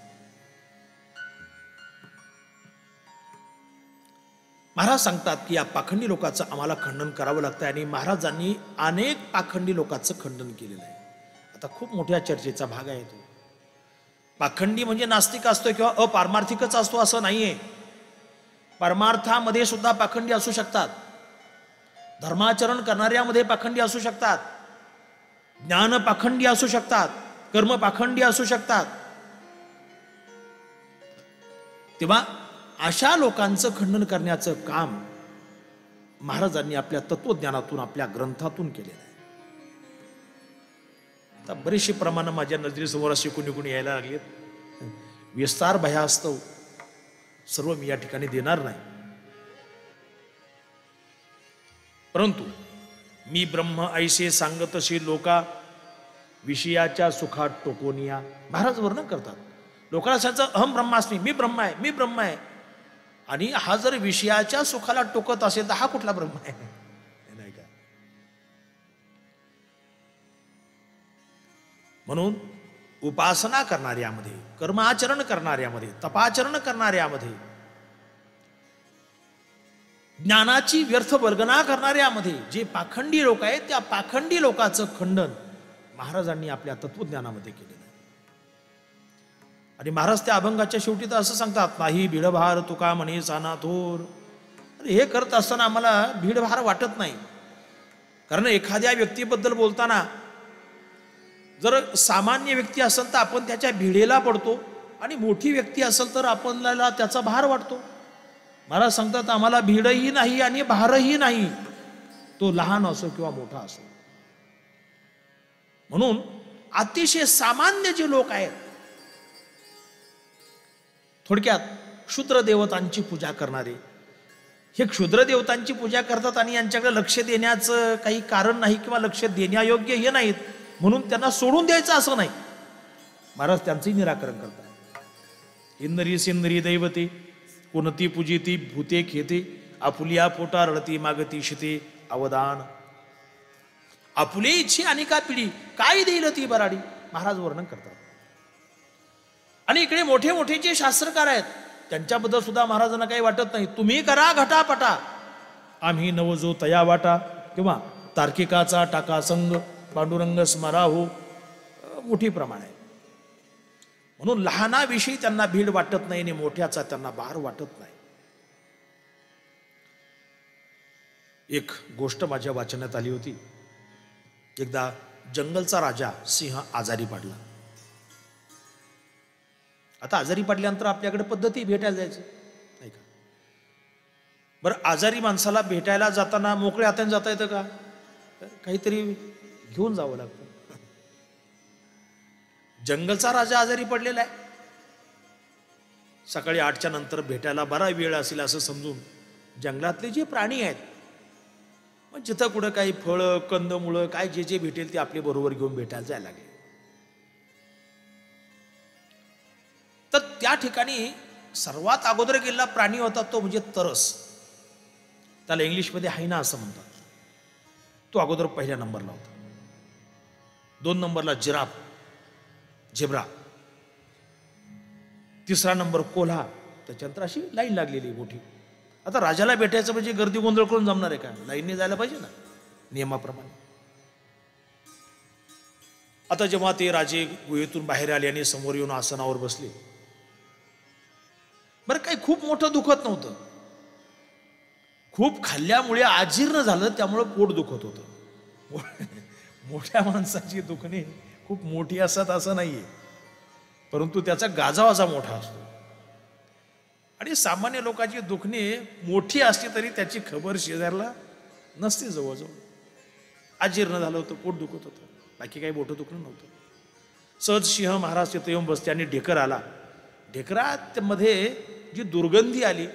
महाराज सांगतात की या पाखंडी लोकांचं आम्हाला खंडन करावं लागतं, आणि महाराजांनी अनेक पाखंडी लोकांचं खंडन केलेलं आहे. आता खूप मोठ्या चर्चेचा भाग आहे तो. पाखंडी म्हणजे नास्तिक असतो किंवा अपारमार्थिकच असतो असं नाहीये. परमार्थामध्ये सुद्धा पाखंडी असू शकतात, धर्माचरण करणाऱ्यामध्ये पाखंडी असू शकतात, ज्ञान पाखंडी असू शकतात, कर्म पाखंडी असू शकतात. तेव्हा अशा लोकांचं खंडन करण्याचं काम महाराजांनी आपल्या तत्वज्ञानातून, आपल्या ग्रंथातून केलेलं आहे. आता बरेचसे प्रमाण माझ्या नजरेसमोर असे कोणी कोणी यायला लागलेत. विस्तार भयास्तव सर्व मी या ठिकाणी देणार नाही, परंतु मी ब्रह्म ऐसे सांगतशी लोका विषयाच्या सुखात टोकोनिया. महाराज वर्णन करतात, लोकांना सांगतात अहम ब्रह्मास्मी, मी ब्रह्म आहे, मी ब्रह्म आहे. आणि हा जर विषयाच्या सुखाला टोकत असेल तर हा कुठला ब्रह्म आहे? नाही का? म्हणून उपासना करणाऱ्यामध्ये, कर्माचरण करणाऱ्यामध्ये, तपाचरण करणाऱ्यामध्ये, ज्ञानाची व्यर्थ वर्गना करणाऱ्यामध्ये जे पाखंडी लोक आहेत, त्या पाखंडी लोकांचं खंडन महाराजांनी आपल्या तत्वज्ञानामध्ये केलेलं आहे. आणि महाराज त्या अभंगाच्या शेवटी तर असं सांगतात, नाही भीडभार तुका म्हणे साना थोर. हे करत असताना आम्हाला भीडभार वाटत नाही, कारण एखाद्या व्यक्तीबद्दल बोलताना जर सामान्य व्यक्ती असेल तर आपण त्याच्या भिडेला पडतो, आणि मोठी व्यक्ती असेल तर आपल्याला त्याचा भार वाटतो. महाराज सांगतात आम्हाला भीडही नाही आणि भारही नाही, तो लहान असो किंवा मोठा असो. म्हणून अतिशय सामान्य जे लोक आहेत, थोडक्यात क्षुद्र देवतांची पूजा करणारे, हे क्षुद्र देवतांची पूजा करतात आणि यांच्याकडे लक्ष देण्याचं काही कारण नाही किंवा लक्ष देण्यायोग्य हे नाहीत म्हणून त्यांना सोडून द्यायचं असं नाही. महाराज त्यांचंही निराकरण करतात. इंद्री सिंद्री दैवते कोणती पूजिती भूते खेते, आपुलिया पोटा रडती मागती शिते अवदान. आपुले इच्छे आणि का पिढी काय देईल ती बराडी. महाराज वर्णन करतात. आणि इकडे मोठे मोठे जे शास्त्रकार आहेत त्यांच्याबद्दल सुद्धा महाराजांना काही वाटत नाही. तुम्ही करा घटापटा, आम्ही नवजो तया वाटा, किंवा तार्किकाचा टाका संग, पांडुरंग स्मराहो, मोठी प्रमाण आहे. म्हणून लहानाविषयी त्यांना भीड वाटत नाही आणि मोठ्याचा त्यांना भार वाटत नाही. एक गोष्ट माझ्या वाचनात आली होती. एकदा जंगलचा राजा सिंह आजारी पडला. आता आजारी पडल्यानंतर आपल्याकडे पद्धती भेटायला जायचं नाही का. बरं, आजारी माणसाला भेटायला जाताना मोकळ्या हाताने जाता येतं का? काहीतरी घेऊन जावं लागतं. जंगलचा राजा आजारी पडलेला आहे. सकाळी 8च्या नंतर भेटायला बरा वेळ असेल असं समजून जंगलातले जे प्राणी आहेत, मग जिथं कुठं काही फळं कंदमुळं काय जे जे भेटेल ते आपले बरोबर घेऊन भेटायला जायला लागले. तर त्या ठिकाणी सर्वात अगोदर गेलेला प्राणी होता तो म्हणजे तरस. त्याला इंग्लिशमध्ये हायना असं म्हणतात. तो अगोदर पहिल्या नंबरला होता. 2 नंबरला झेब्रा, 3रा नंबर कोल्हा. त्याच्यानंतर अशी लाईन लागलेली मोठी. आता राजाला भेटायचं म्हणजे गर्दी गोंधळ करून जमणार आहे का? लाईनने जायला पाहिजे ना नियमाप्रमाणे. आता जेव्हा ते राजे गुहेतून बाहेर आले आणि समोर येऊन आसनावर बसले, बरं काही खूप मोठं दुखत नव्हतं. खूप खाल्ल्यामुळे अजीर्ण झालं, त्यामुळं पोट दुखत होतं. मोठ्या माणसाची दुखणे खूप मोठी असतात असं नाहीये, परंतु त्याचा गाजावाजा मोठा असतो. आणि सामान्य लोकांची दुखणे मोठी असली तरी त्याची खबर शेजारला नसते. जवळजवळ अजीर्ण झालं होतं, पोट दुखत होतं, बाकी काही मोठं दुखणं नव्हतं. सहज सिंह महाराज तिथे येऊन बसते आणि ढेकर आला. ढेकरामध्ये जी दुर्गंधी आली,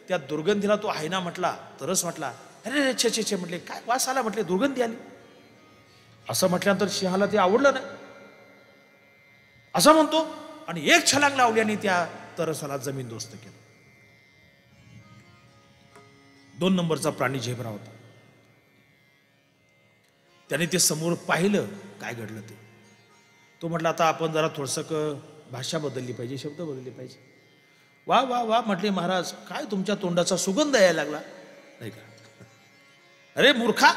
त्या दुर्गंधीला तो हायना म्हटला, तरस म्हटला, अरे छे छे छे म्हटले, काय वास आला म्हटले, दुर्गंधी आली. असं म्हटल्यानंतर सिंहाला ते आवडलं नाही, असं म्हणतो आणि एक छलांग लावली आणि त्या तरसाला जमीनदोस्त केलं. 2 नंबरचा प्राणी झेब्रा होता. त्याने ते समोर पाहिलं काय घडलं ते. तो म्हटला, आता आपण जरा थोडंसं भाषा बदलली पाहिजे, शब्द बदलले पाहिजे. वा वा वा म्हटले महाराज, काय तुमच्या तोंडाचा सुगंध यायला लागला नाही का. अरे मूर्खा,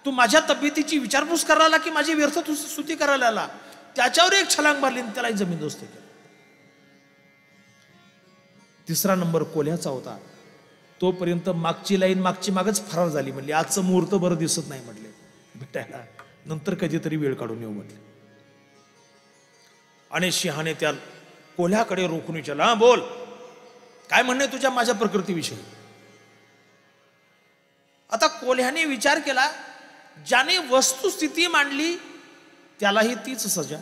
तू माझ्या तब्येतीची विचारपूस करायला की माझी व्यर्थ स्तुती करायला आला? त्याच्यावर एक छलांग मारली आणि त्याला जमीनदोस्त केलं. 3रा नंबर कोल्ह्याचा होता. तोपर्यंत मागची लाईन मागची मागच फरार झाली. म्हणली आजचं मुहूर्त बरं दिसत नाही म्हटले भेटायला, नंतर कधीतरी वेळ काढून येऊ म्हटले. आणि सिंहाने त्या कोल्ह्याकडे रोखून विचारलं, हा बोल, काय म्हणणे तुझ्या माझ्या प्रकृतीविषयी. आता कोल्ह्याने विचार केला, ज्याने वस्तुस्थिती मांडली त्यालाही तीच सजा,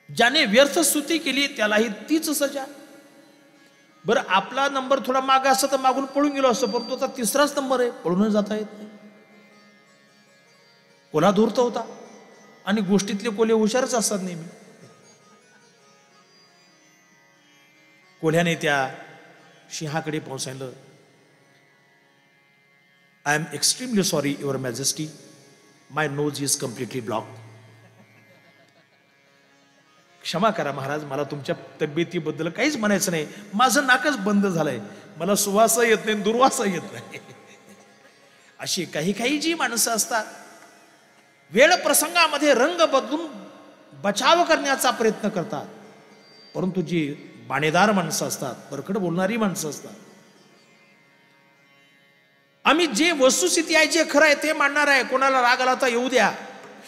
ज्याने व्यर्थ स्तुती केली त्यालाही तीच सजा. बरं, आपला नंबर थोडा मागा असता तर मागून पळून गेलो असतो, परंतु आता 3राच नंबर आहे, पळूनच जाता येत नाही. कोल्हा धूर्त होता आणि गोष्टीतले कोल्हे हुशारच असतात नेहमी. कोल्ह्याने त्या सिंहाकडे पाहून सांगितलं, I am extremely sorry your majesty, my knows is completely block. क्षमा करा महाराज, मला तुमच्या तब्येतीबद्दल काहीच म्हणायचं नाही, माझं नाकच बंद झालंय, मला सुवास येत नाही, दुर्वास येत नाही. अशी काही काही जी माणसं असतात, वेळ प्रसंगामध्ये रंग बदलून बचाव करण्याचा प्रयत्न करतात, परंतु जी बाणेदार माणसं असतात, परखड बोलणारी माणसं असतात, आम्ही जे वस्तुस्थिती आहे, जे खरं आहे ते मांडणार आहे, कोणाला राग आला तर येऊ द्या,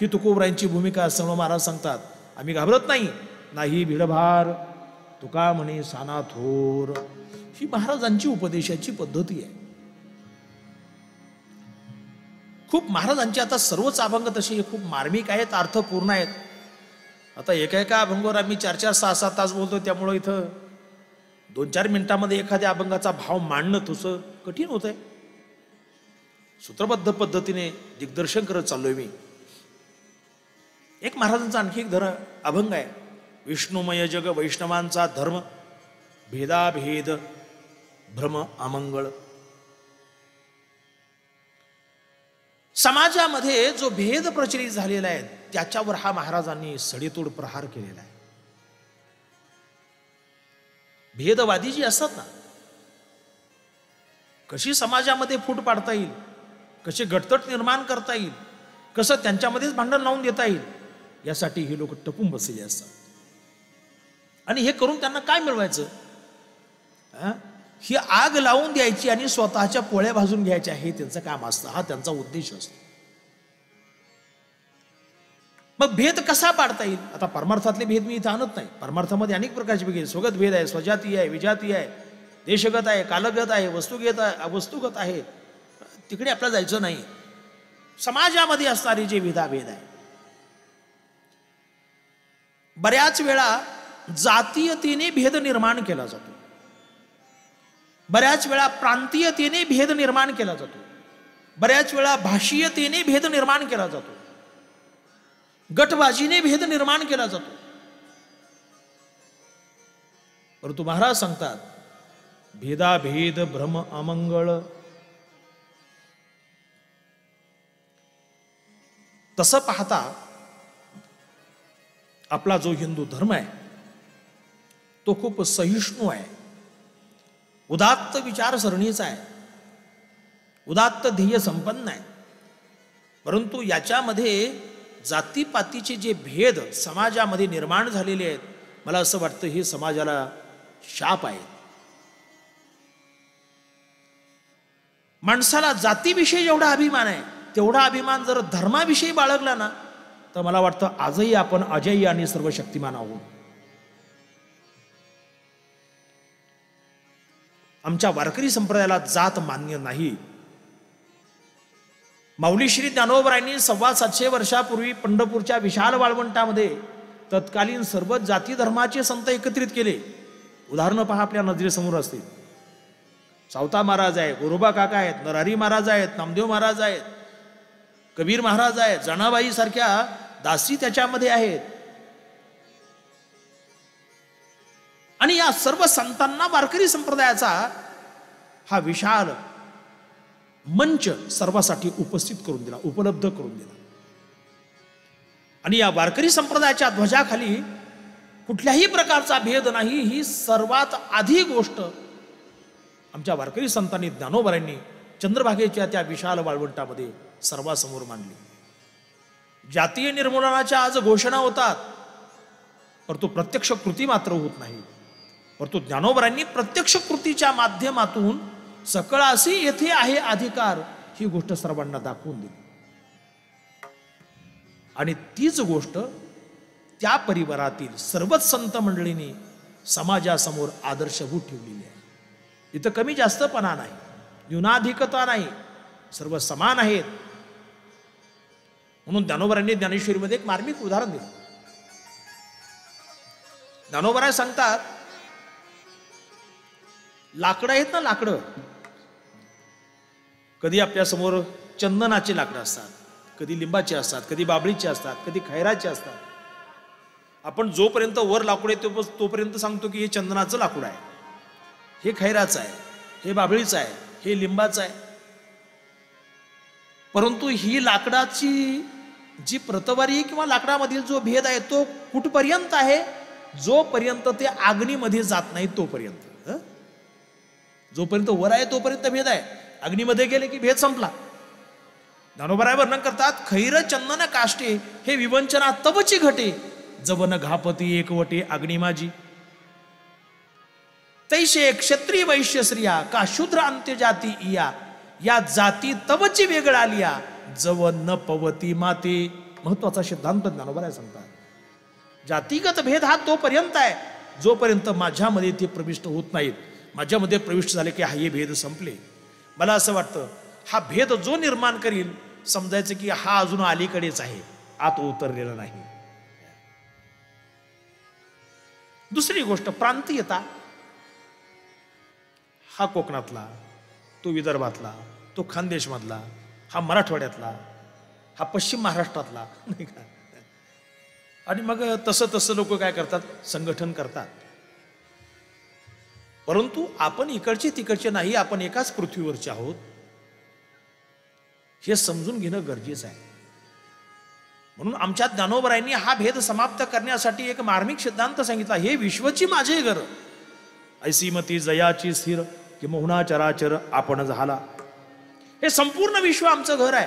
ही तुकोबरायांची भूमिका सर्व महाराज सांगतात. आम्ही घाबरत नाही, नाही भिडभार तुका म्हणे साना थोर, ही महाराजांची उपदेशाची पद्धती आहे. खूप महाराजांचे आता सर्वच अभंग तसे खूप मार्मिक आहेत, अर्थपूर्ण आहेत. आता एका अभंगावर आम्ही 4-4, 6-6 तास बोलतो, त्यामुळं इथं 2-4 मिनिटांमध्ये एखाद्या अभंगाचा भाव मांडणं थोडंसं कठीण होत आहे. सूत्रबद्ध पद्धतीने दिग्दर्शन करत चाललोय मी. एक महाराजांचा आणखी एक अभंग आहे, विष्णुमय जग वैष्णवांचा धर्म, भेदाभेद भ्रम अमंगळ. समाजामध्ये जो भेद प्रचलित झालेला आहे त्याच्यावर हा महाराजांनी सडेतोड प्रहार केलेला आहे. भेदवादी जी असतात ना, कशी समाजामध्ये फूट पाडता येईल, कसे गटतट निर्माण करता येईल, कसं त्यांच्यामध्येच भांडण लावून देता येईल, यासाठी हे लोक टपून बसलेले असतात. आणि हे करून त्यांना काय मिळवायचं? ही आग लावून द्यायची आणि स्वतःच्या पोळ्या भाजून घ्यायच्या, हे त्यांचं काम असतं, हा त्यांचा उद्देश असतो. मग भेद कसा पाडता येईल? आता परमार्थातले भेद मी इथं आणत नाही. परमार्थामध्ये अनेक प्रकारचे भेद, स्वगत भेद आहे, स्वजाती आहे, विजाती आहे, देशगत आहे, कालगत आहे, वस्तुगत आहे. तिकडे आपल्याला जायचं नाही. समाजामध्ये असणारे जे भेदाभेद आहे, बऱ्याच वेळा जातीयतेने भेद निर्माण केला जातो, बऱ्याच वेळा प्रांतीयतेने भेद निर्माण केला जातो, बऱ्याच वेळा भाषीयतेने भेद निर्माण केला जातो, गटबाजीने भेद निर्माण केला जातो. परंतु महाराज सांगतात, भेदाभेद भ्रम अमंगळ. तसं पाहता आपला जो हिंदू धर्म आहे तो खूप सहिष्णू आहे, उदात्त विचारसरणीचा आहे, उदात्त ध्येय संपन्न आहे. परंतु याच्यामध्ये जातीपातीचे जे भेद समाजामध्ये निर्माण झालेले आहेत, मला असं वाटतं हे समाजाला शाप आहे. माणसाला जातीविषयी जेवढा अभिमान आहे, तेवढा अभिमान जर धर्माविषयी बाळगला ना, तर मला वाटतं आजही आपण अजय्य आणि सर्वशक्तिमान आहोत. आमच्या वारकरी संप्रदायाला जात मान्य नाही. माऊली श्री ज्ञानोबरायांनी 725 वर्षापूर्वी पंढरपूरच्या विशाल वाळवंटामध्ये तत्कालीन सर्व जाती धर्माचे संत एकत्रित केले. उदाहरणं पहा, आपल्या नजरेसमोर असतील. सावता महाराज आहे, गोरोबा काका आहेत, नरहरी महाराज आहेत, नामदेव महाराज आहेत, कबीर महाराज आहेत, जनाबाई सारख्या दासी त्याच्यामध्ये आहेत. आणि या सर्व संतांना वारकरी संप्रदायाचा हा विशाल मंच सर्वांसाठी उपस्थित करून दिला, उपलब्ध करून दिला. आणि या वारकरी संप्रदायाच्या ध्वजाखाली कुठल्याही प्रकारचा भेद नाही, ही सर्वात आधी गोष्ट आमच्या वारकरी संतांनी ज्ञानोबरांनी चंद्रभागेच्या त्या विशाल वाळवंटामध्ये सर्वांसमोर मांडली. जातीय निर्मूलनाच्या आज घोषणा होतात, परंतु प्रत्यक्ष कृती मात्र होत नाही. परंतु ज्ञानोबरांनी प्रत्यक्ष कृतीच्या माध्यमातून सकळासी येथे आहे अधिकार, ही गोष्ट सर्वांना दाखवून दिली. आणि तीच गोष्ट त्या परिवारातील सर्वच संत मंडळींनी समाजासमोर आदर्शभूत ठेवलेली आहे. इथं कमी जास्तपणा नाही, न्यूनाधिकता नाही, सर्व समान आहेत. म्हणून ज्ञानोबरांनी ज्ञानेश्वरीमध्ये एक मार्मिक उदाहरण दिलं. ज्ञानोबराय सांगतात, लाकडं आहेत ना, लाकडं कधी आपल्या समोर चंदनाचे लाकडं असतात, कधी लिंबाचे असतात, कधी बाबळीचे असतात, कधी खैराचे असतात. आपण जोपर्यंत वर लाकूड आहे तोपर्यंत सांगतो की हे चंदनाचं लाकूड आहे, हे खैराचं आहे, हे बाबळीचं आहे, हे लिंबाचं आहे. परंतु ही लाकडाची जी प्रतवारी किंवा लाकडामधील जो भेद आहे तो कुठपर्यंत आहे? जोपर्यंत ते अग्नीमध्ये जात नाही तोपर्यंत. जोपर्यंत वर आहे तोपर्यंत भेद आहे, अग्नीमध्ये गेले की भेद संपला. ज्ञानोबराय वर्णन करतात, खैर चंदन काष्टे हे विवंचना तवची घटे, जवन घापती एकवटे अग्नी माझी. तैशे क्षत्रिय वैश्य स्त्रिया का शूद्र अंत्यजाती इया, या जाती तवची वेगळालिया जव न पवती माते. महत्वाचा सिद्धांत ज्ञानोबराय सांगतात. जातीगत भेद हा तोपर्यंत आहे जोपर्यंत माझ्यामध्ये ते प्रविष्ट होत नाहीत. माझ्यामध्ये प्रविष्ट झाले की हे भेद संपले. मला असं वाटतं हा भेद जो निर्माण करील, समजायचं की हा अजून अलीकडेच आहे, आत उतरलेला नाही. दुसरी गोष्ट, प्रांतीयता. हा कोकणातला, तो विदर्भातला, तो खानदेशमधला, हा मराठवाड्यातला, हा पश्चिम महाराष्ट्रातला, नाही का? आणि मग तसं तसं लोक काय करतात, संघटन करतात. परंतु आपण इकडचे तिकडचे नाही, आपण एकाच पृथ्वीवरचे आहोत, हे समजून घेणं गरजेचं आहे. म्हणून आमच्या ज्ञानोबरायांनी हा भेद समाप्त करण्यासाठी एक मार्मिक सिद्धांत सांगितला. हे विश्वची माझे घर, ऐसी मती जयाची स्थिर की मोहना चराचर आपण झाला. हे संपूर्ण विश्व आमचं घर आहे.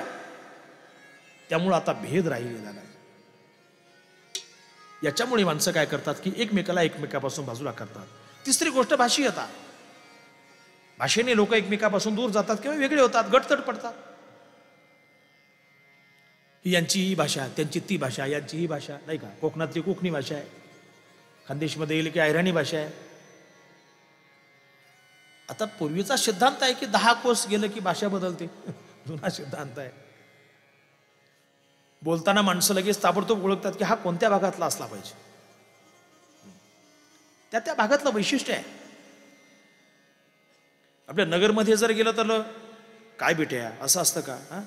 त्यामुळे आता भेद राहिलेला नाही. याच्यामुळे माणसं काय करतात की एकमेकाला एकमेकापासून बाजूला करतात. तिसरी गोष्ट भाषीयता. भाषेने लोक एकमेकापासून दूर जातात किंवा वेगळे होतात, गटतट पडतात. यांची ही भाषा, त्यांची ती भाषा, यांची ही भाषा नाही का. कोकणातली कोकणी भाषा आहे, खानदेशमध्ये येईल की अहिराणी भाषा आहे. आता पूर्वीचा सिद्धांत आहे की 10 कोस गेलं की भाषा बदलते. जुना सिद्धांत आहे. बोलताना माणसं लगेच ताबडतोब ओळखतात की हा कोणत्या भागातला असला पाहिजे. त्या भागातलं वैशिष्ट्य आहे. आपल्या नगरमध्ये जर गेलं तर काय बेट्या असं असतं का, हा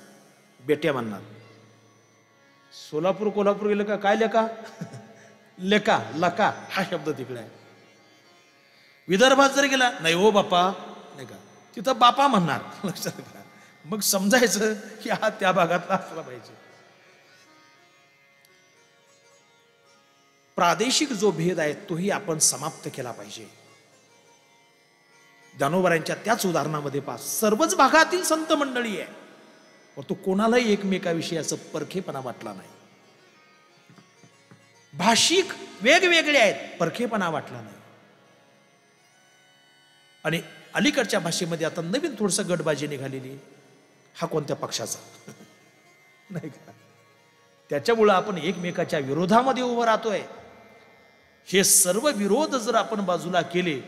बेट्या म्हणणार. सोलापूर कोल्हापूर गेलं का काय लेका, लेका लका हा शब्द तिकडे आहे. विदर्भात जर गेला नाही हो बापा नाही का, तिथं बापा म्हणणार. लक्षात घ्या. मग समजायचं की हा त्या भागातला असला पाहिजे. प्रादेशिक जो भेद आहे तोही आपण समाप्त केला पाहिजे. ज्ञानोबांच्या त्याच उदाहरणामध्ये पहा, सर्वच भागातील संत मंडळी आहे, परंतु कोणालाही एकमेकाविषयी असं परखेपणा वाटला नाही. भाषिक वेगवेगळे आहेत, परखेपणा वाटला नाही. आणि अलीकडच्या भाषेमध्ये आता नवीन थोडंसं गटबाजी निघालेली. हा कोणत्या पक्षाचा नाही का. त्याच्यामुळं आपण एकमेकाच्या विरोधामध्ये उभं राहतोय. हे सर्व विरोध जर आपण बाजूला केले,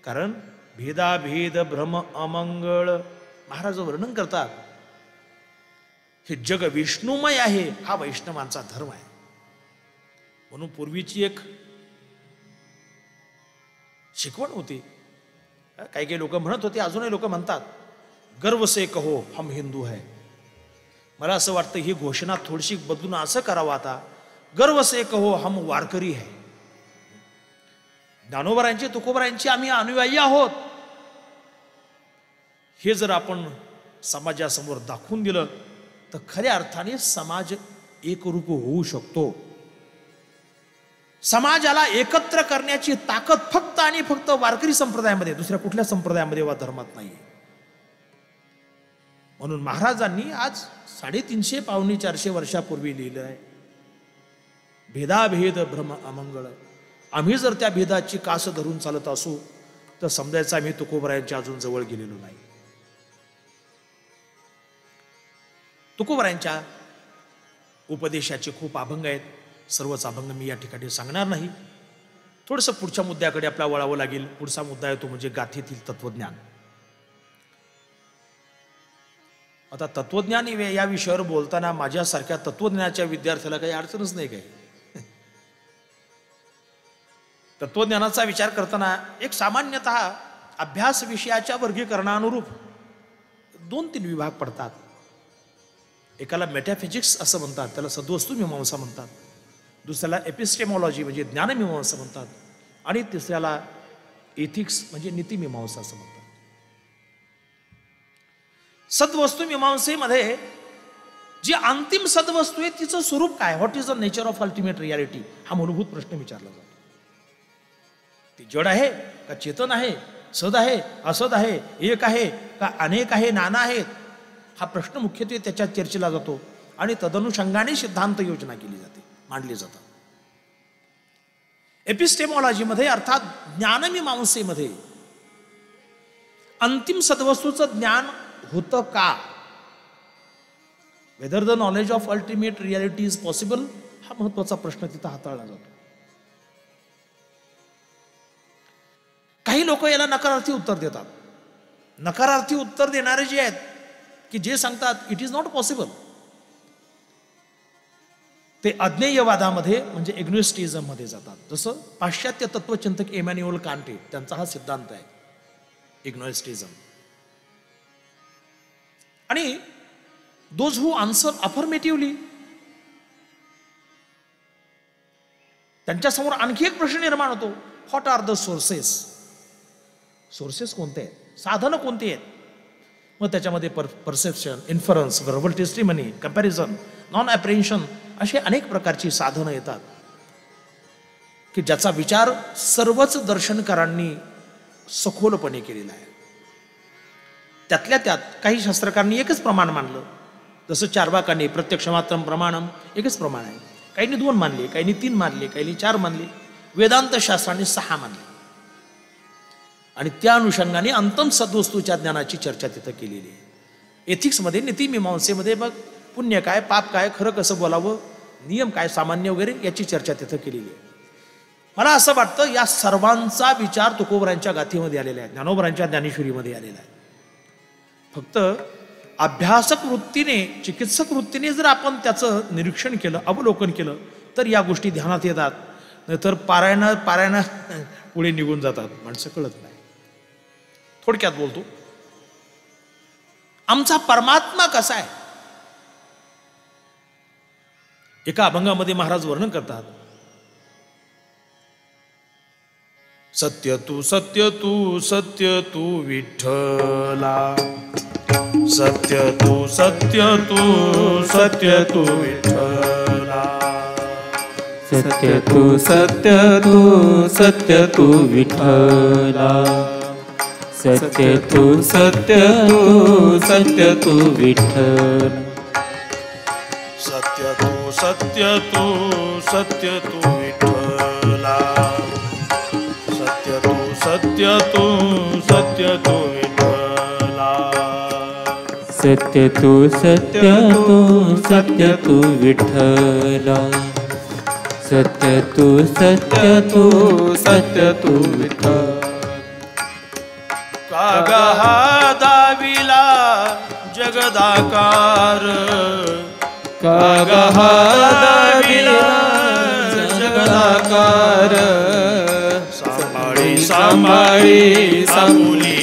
कारण भेदाभेद भ्रम अमंगळ महाराज वर्णन करतात. हे जग विष्णुमय आहे, हा वैष्णवांचा धर्म आहे. म्हणून पूर्वीची एक शिकवण होती. काही काही लोक म्हणत होते, अजूनही लोक म्हणतात, गर्व से कहो हम हिंदू है. मला असं वाटतं ही घोषणा थोडीशी बदलून असं करावं आता, गर्व से कहो हम वारकरी है. ज्ञानोबांची तुकोबांची आम्ही अनुयायी आहोत, हे जर आपण समाजासमोर दाखवून दिलं तर खऱ्या अर्थाने समाज एकरूप होऊ शकतो. समाजाला एकत्र करण्याची ताकद फक्त आणि फक्त वारकरी संप्रदायामध्ये, दुसऱ्या कुठल्या संप्रदायामध्ये वा धर्मात नाही. म्हणून महाराजांनी आज 350 पावणे 400 वर्षापूर्वी लिहिलं आहे, भेदाभेद भ्रम अमंगळ. आम्ही जर त्या भेदाची कास धरून चालत असू तर समजायचं आम्ही तुकोबारायांच्या अजून जवळ गेलेलो नाही. तुकोबारायांच्या उपदेशाचे खूप अभंग आहेत. सर्वच अभंग मी या ठिकाणी सांगणार नाही. थोडंसं पुढच्या मुद्द्याकडे आपल्याला वळावं लागेल. पुढचा मुद्दा आहे तो म्हणजे गाथेतील तत्वज्ञान. आता तत्वज्ञान या विषयावर बोलताना माझ्यासारख्या तत्वज्ञानाच्या विद्यार्थ्याला काही अडचणच नाही. काही तत्वज्ञानाचा विचार करताना एक सामान्यतः अभ्यास विषयाच्या वर्गीकरणानुरूप 2-3 विभाग पडतात. एकाला मेटाफिजिक्स असं म्हणतात, त्याला सद्वस्तू मीमांसा म्हणतात. दुसऱ्याला एपिस्टेमॉलॉजी म्हणजे ज्ञानमीमांसा म्हणतात. आणि तिसऱ्याला एथिक्स म्हणजे नीतिमीमांसा असं म्हणतात. सद्वस्तू मीमांसेमध्ये जी अंतिम सद्वस्तू आहे तिचं स्वरूप काय, what is the nature of ultimate reality, हा मूलभूत प्रश्न विचारला जातो. ती जड आहे का चेतन आहे, सद आहे असद आहे, एक आहे का अनेक आहे, नाना आहेत, हा प्रश्न मुख्यत्वे त्याच्यात चर्चेला जातो. आणि तदनुषंगाने सिद्धांत योजना केली जाते, मांडली जातात. एपिस्टेमॉलॉजीमध्ये अर्थात ज्ञानमीमांसेमध्ये अंतिम सद्वस्तूचं ज्ञान होतं का, whether the knowledge of ultimate reality is possible, हा महत्वाचा प्रश्न तिथं हाताळला जातो. काही लोक याला नकारार्थी उत्तर देतात. नकारार्थी उत्तर देणारे जे आहेत की जे सांगतात इट इज नॉट पॉसिबल, ते अज्ञेयवादामध्ये म्हणजे एग्नोस्टिझम मध्ये जातात. जसं पाश्चात्य तत्वचिंतक इमॅन्युअल कांटे, त्यांचा हा सिद्धांत आहे इग्नोस्टिझम. आणि दोज हू आन्सर अफर्मेटिव्हली, त्यांच्यासमोर आणखी एक प्रश्न निर्माण होतो, what are the sources. Sources कोणते आहेत, साधनं कोणती आहेत. मग त्याच्यामध्ये perception, inference, verbal testimony, comparison, non apprehension अशी अनेक प्रकारची साधनं येतात की ज्याचा विचार सर्वच दर्शनकारांनी सखोलपणे केलेला आहे. त्यातल्या त्यात काही शास्त्रकारांनी एकच प्रमाण मानलं, जसं चार्वाकाने प्रत्यक्ष मात्रम प्रमाणम एकच प्रमाण आहे. काहींनी 2 मानले, काहींनी 3 मानले, काहींनी 4 मानले. वेदांत शास्त्राने 6 मानले. आणि त्या अनुषंगाने अंतम सद्वस्तूच्या ज्ञानाची चर्चा तिथं केलेली आहे. एथिक्समध्ये, नीतिमीमांसेमध्ये बघ, पुण्य काय, पाप काय, खरं कसं बोलावं, नियम काय, सामान्य वगैरे याची चर्चा तिथं केलेली आहे. मला असं वाटतं या सर्वांचा विचार तुकोबरांच्या गाथीमध्ये आलेला आहे, ज्ञानोबरांच्या ज्ञानेश्वरीमध्ये आलेला आहे. फक्त अभ्यासक वृत्तीने, चिकित्सक वृत्तीने जर आपण त्याचं निरीक्षण केलं, अवलोकन केलं, तर या गोष्टी ध्यानात येतात. नाहीतर पारायण पुढे निघून जातात, माणसं कळत नाही. थोडक्यात बोलतो, आमचा परमात्मा कसा आहे. एका अभंगामध्ये महाराज वर्णन करतात, सत्य तू सत्य तू सत्य तू विठ्ठला, सत्य तू सत्य तू सत्य तू विठ्ठला, सत्य तू सत्य तू सत्य तू विठ्ठला, सत्य तू सत्य तू सत्य तू विठ्ठल, सत्य तू सत्य तू सत्य तू विठ्ठला, सत्य तू सत्य तू सत्य तू विठ्ठला, सत्य तू सत्य तू सत्य तू विठ्ठला, सत्य तू सत्य तू सत्य तू विठ्ठल. कागा हा दाविला जगदाकार, कागा हा दाविला जगदाकार, सांभाळी सांभाळी आपुली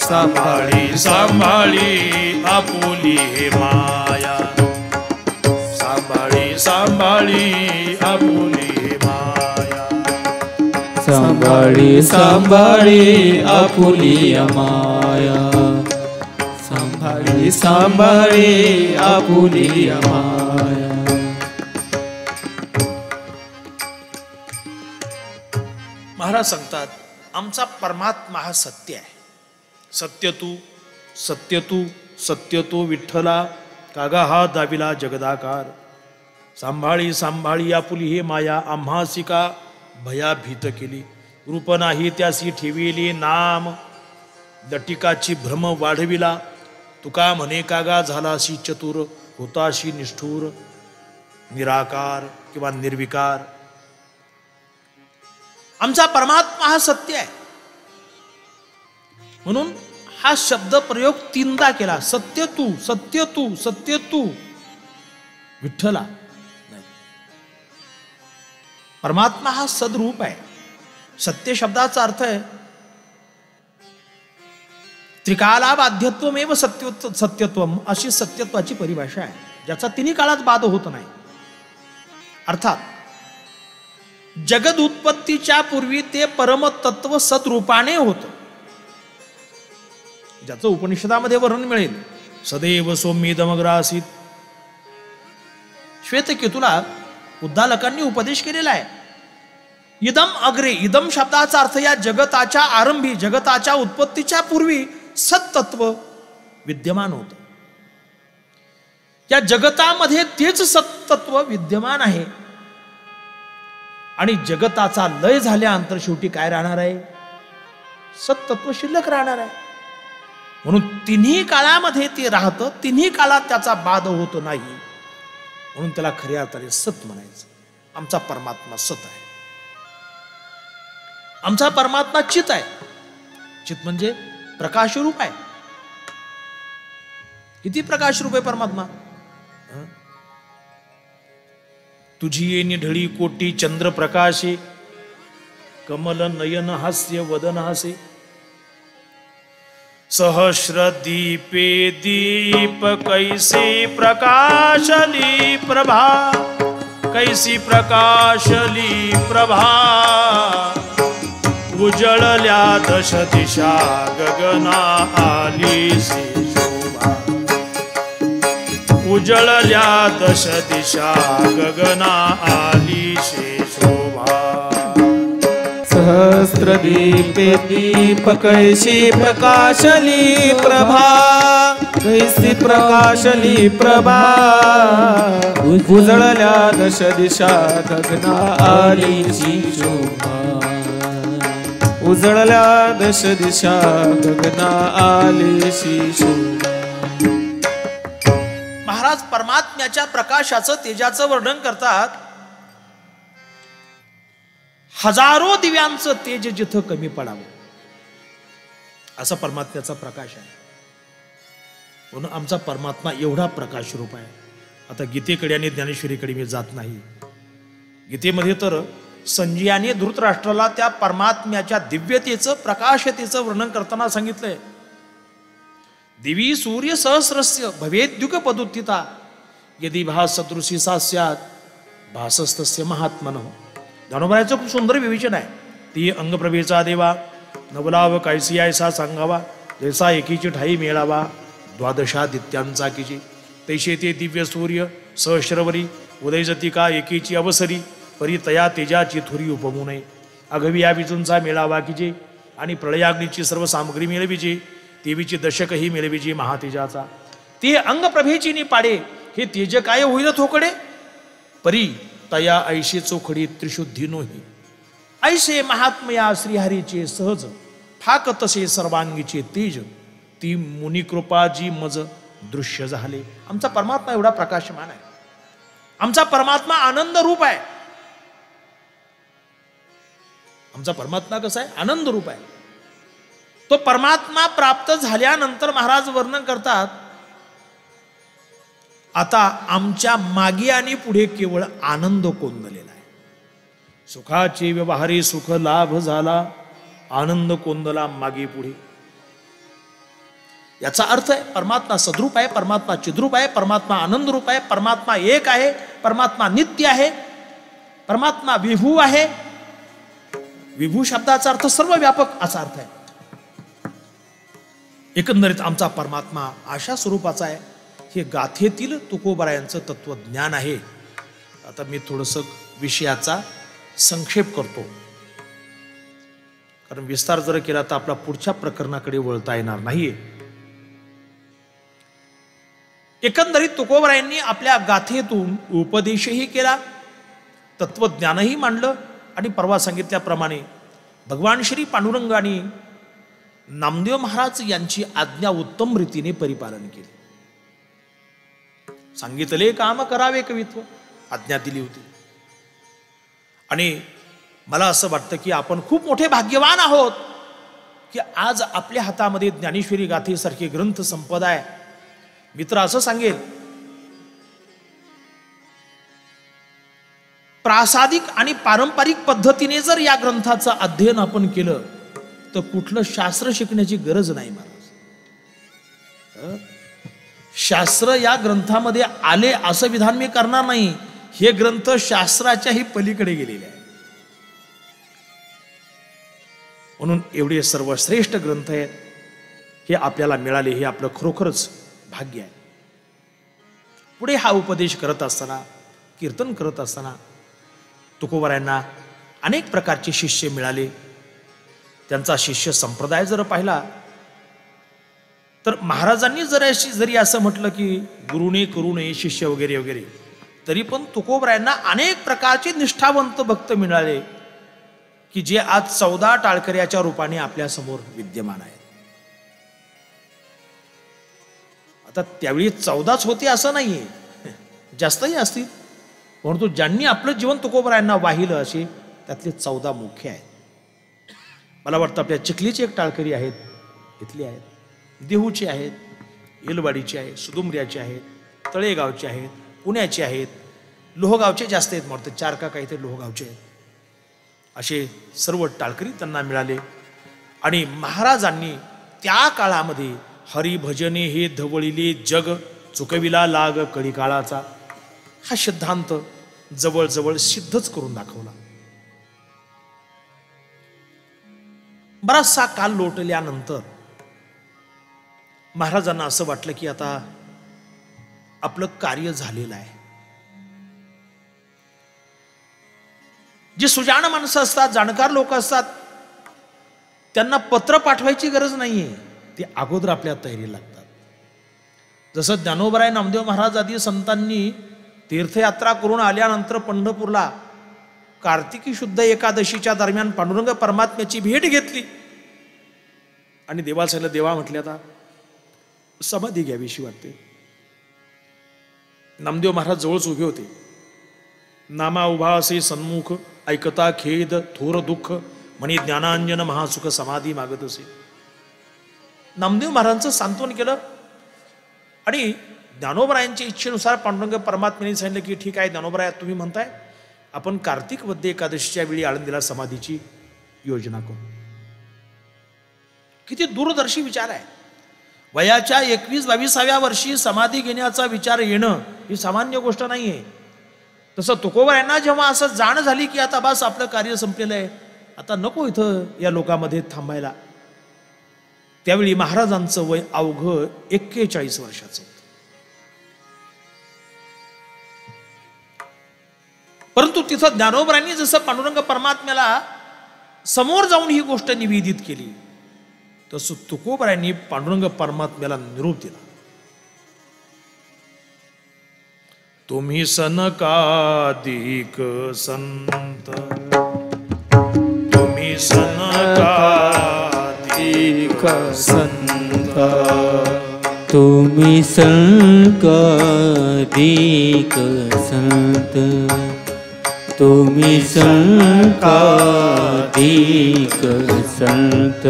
सांभाळी सांभाळी आपुली हे माया, सांभाळी सांभाळी आपुली हे माया, सांभाळी सांभाळी आपुली माया, सांभाळी सांभाळी आपुली माया. महाराज सांगतात, आमचा परमात्मा हा सत्य आहे. सत्य तू सत्य तू सत्य तू विठ्ठला, कागा हा दाविला जगदाकार, सांभाळी सांभाळी आपुली हे माया, आम्हासी का भयाभीत केली, रूप नाही त्यासी ठेविली नाम, लटिकाची भ्रम वाढविला, तुका म्हणे कागा झालाशी चतुर, होताशी निष्ठूर, निराकार किंवा निर्विकार. आमचा परमात्मा हा सत्य आहे म्हणून हा शब्द प्रयोग 3दा केला. सत्य तू सत्य तू सत्य तू विठ्ठला. परमात्मा हा सद्रूप आहे. सत्य शब्दाचा अर्थ आहे त्रिकाला बाध्यत्वमेव सत्यत्वम, अशी सत्यत्वाची परिभाषा आहे, ज्याचा 3 काळात बाध होत नाही. अर्थात जगद उत्पत्तीच्या पूर्वी ते परमतत्व सद्रूपाने होतं, ज्याचं उपनिषदामध्ये वर्णन मिळेल. सदैव सौम्येदमग्रासीत. श्वेतकेतूला उद्दालकांनी उपदेश केलेला आहे. इदम अग्रे, इदम शब्दाचा अर्थ या जगताच्या आरंभी, जगताच्या उत्पत्तीच्या पूर्वी सत्तत्व विद्यमान होतं. या जगतामध्ये तेच सत्तत्व विद्यमान आहे आणि जगताचा लय झाल्यानंतर शेवटी काय राहणार आहे? सत्तत्व शिल्लक राहणार आहे. म्हणून 3 काळामध्ये ते राहतं, 3 काळात त्याचा बाध होत नाही, म्हणून त्याला खऱ्या अर्थाने सत म्हणायचं. आमचा परमात्मा सत आहे. आमचा परमात्मा चित आहे. चित म्हणजे प्रकाशरूप आहे. किती प्रकाशरूप आहे परमात्मा? तुझी ये निढळी कोटी चंद्र प्रकाशे, कमल नयन हास्य वदन हासे, सहस्र दीपे दीप कैसी प्रकाशली प्रभा, कैसी प्रकाशली प्रभा, उजळल्या 10 दिशा गगना आलीसी शोभा, उजळल्या 10 दिशा गगना आलीसी शोभा. सहस्रदीपे दीपकैशी प्रकाशली प्रभा, कैसी प्रकाशली प्रभा, उजळल्या दश दिशा गगना आलीची शोभा, उजळल्या दश दिशा गगना आलीची शोभा. महाराज परमात्म्याच्या प्रकाशाचं तेजाचं वर्णन करतात. हजारो दिव्यांचं तेज जिथं कमी पडावं असा परमात्म्याचा प्रकाश आहे. म्हणून आमचा परमात्मा एवढा प्रकाश रूप आहे. आता गीतेकडे आणि ज्ञानेश्वरीकडे मी जात नाही. गीतेमध्ये तर संजयाने धृतराष्ट्राला त्या परमात्म्याच्या दिव्यतेचं प्रकाशतेचं वर्णन करताना सांगितलंय. दिवी सूर्य सहस्रस्य भवेद्युगपदुत्थिता यदि भासदृशी सा स्यात् भासस्तस्य महात्मनः. धनुर्मानाचं खूप सुंदर विवेचन आहे. ती अंगप्रभेचा देवा नवलाव कायसी ऐसा सांगावा, जैसा एकीची ठाई मेळावा द्वादशादित्यांचा कीची. तैसे ते दिव्य सूर्य सहस्रवरी उदयजतिका एकीची अवसरी परी तया तेजाची थुरी उपमू नये. अघवी या विजूंचा मेळावा कीजे आणि प्रळयाग्नीची सर्व सामग्री मिळविजे. देवीची दशकही मिळविजी महातेजाचा. ते अंगप्रभेची नि पाडे हे तेज काय होईल थोकडे परी तया ऐशे चोखडी त्रिशुद्धी नोही. ऐसे महात्मया श्रीहरीचे सहज फाक तसे सर्वांगीचे तेज ती मुनिकृपा जी मज दृश्य झाले. आमचा परमात्मा एवढा प्रकाशमान आहे. आमचा परमात्मा आनंद रूप आहे. आमचा परमात्मा कसा आहे? आनंद रूप आहे. तो परमात्मा प्राप्त झाल्यानंतर महाराज वर्णन करतात, आता आमच्या मागे आणि पुढे केवळ आनंद कोंदलेला आहे. सुखाचे व्यवहारी सुख लाभ झाला, आनंद कोंदला मागे पुढे. याचा अर्थ आहे परमात्मा सद्रूप आहे, परमात्मा चिद्रूप आहे, परमात्मा आनंद रूप आहे, परमात्मा एक आहे, परमात्मा नित्य आहे, परमात्मा विभू आहे. विभू शब्दाचा अर्थ सर्व व्यापक असा अर्थ आहे. एकंदरीत आमचा परमात्मा अशा स्वरूपाचा आहे. हे गाथेतील तुकोबारायांचं तत्वज्ञान आहे. आता मी थोडंसं विषयाचा संक्षेप करतो, कारण विस्तार जर केला तर आपला पुढच्या प्रकरणाकडे वळता येणार नाहीये. एकंदरीत तुकोबारायांनी आपल्या गाथेतून उपदेशही केला, तत्वज्ञानही मांडलं आणि परवा सांगितल्याप्रमाणे भगवान श्री पांडुरंग आणि नामदेव महाराज यांची आज्ञा उत्तम रीतीने परिपालन केले. सांगितले काम करावे कवित्व आज्ञा दिली होती. आणि मला असं वाटतं की आपण खूप मोठे भाग्यवान आहोत की आज आपल्या हातामध्ये ज्ञानेश्वरी गाथेसारखे ग्रंथ संपदा आहे. मी तर असं सांगेल, प्रासादिक आणि पारंपरिक पद्धतीने जर या ग्रंथाचं अध्ययन आपण केलं तर कुठलं शास्त्र शिकण्याची गरज नाही महाराज. शास्त्र या ग्रंथामध्ये आले असं विधान मी करणार नाही. हे ग्रंथ शास्त्राच्याही पलीकडे गेलेले आहे. म्हणून एवढे सर्वश्रेष्ठ ग्रंथ आहेत हे आपल्याला मिळाले, हे आपलं खरोखरच भाग्य आहे. पुढे हा उपदेश करत असताना, कीर्तन करत असताना तुकोबारायांना अनेक प्रकारचे शिष्य मिळाले. त्यांचा शिष्य संप्रदाय जर पाहिला तर महाराजांनी जरी असं म्हटलं की गुरुने करू नये शिष्य वगैरे वगैरे, तरी पण तुकोबारायांना अनेक प्रकारचे निष्ठावंत भक्त मिळाले की जे आज 14 टाळकऱ्याच्या रूपाने आपल्या समोर विद्यमान आहेत. आता त्यावेळी 14च होते असं नाहीये, जास्तही असतील, परंतु ज्यांनी आपलं जीवन तुकोबारायांना वाहिलं असे त्यातले 14 मुख्य आहेत. मला वाटतं आपल्या चिखलीचे एक टाळकरी आहेत, इथले आहेत, देहूचे आहेत, येलवाडीचे आहेत, सुदुमऱ्याचे आहेत, तळेगावचे आहेत, पुण्याचे आहेत, लोहगावचे जास्त आहेत, म्हणतात 4 का काहीतरी लोहगावचे आहेत. असे सर्व टाळकरी त्यांना मिळाले. आणि महाराजांनी त्या काळामध्ये हरिभजने हे धवळिले जग चुकविला लाग कडी काळाचा हा सिद्धांत जवळजवळ सिद्धच करून दाखवला. बराचसा काल लोटल्यानंतर महाराजांना असं वाटलं की आता आपलं कार्य झालेलं आहे. जी सुजाण माणसं असतात, जाणकार लोक असतात, त्यांना पत्र पाठवायची गरज नाहीये, ते अगोदर आपल्या तयारी लागतात. जसं ज्ञानोबराय नामदेव महाराज आदी संतांनी तीर्थयात्रा करून आल्यानंतर पंढरपूरला कार्तिकी शुद्ध एकादशीच्या दरम्यान पांडुरंग परमात्म्याची भेट घेतली आणि देवाला सांगितलं, देवा म्हटले आता समाधी घ्यावीशी वाटते. नामदेव महाराज जवळच उभे होते. नामा उभा असे सन्मुख, ऐकता खेद थोर दुःख, म्हणे ज्ञानांजन महासुख समाधी मागत असे. नामदेव महाराजांचं सांत्वन केलं आणि ज्ञानोबरायांच्या इच्छेनुसार पांडुरंग परमात्म्याने सांगितलं की ठीक आहे ज्ञानोबराय, तुम्ही म्हणताय आपण कार्तिक वद्य एकादशीच्या वेळी आळंदीला समाधीची योजना करू. किती दूरदर्शी विचार आहे. वयाच्या 21-22व्या वर्षी समाधी घेण्याचा विचार येणं ही सामान्य गोष्ट नाहीये. तसं तुकोबरायांना जेव्हा असं जाण झाली की आता बस आपलं कार्य संपलेलं आहे, आता नको इथं या लोकांमध्ये थांबायला, त्यावेळी महाराजांचं वय अवघं 41 वर्षाचं होतं. परंतु तिथं ज्ञानोबरायांनी जसं पांडुरंग परमात्म्याला समोर जाऊन ही गोष्ट निवेदित केली, तसं तुकोबरायांनी पांडुरंग परमात्म्याला निरोप दिला. तुम्ही सनकादिक संत, तुम्ही सनकादिक संत, तुम्ही संकादिक संत, तुम्ही संकादिक संत,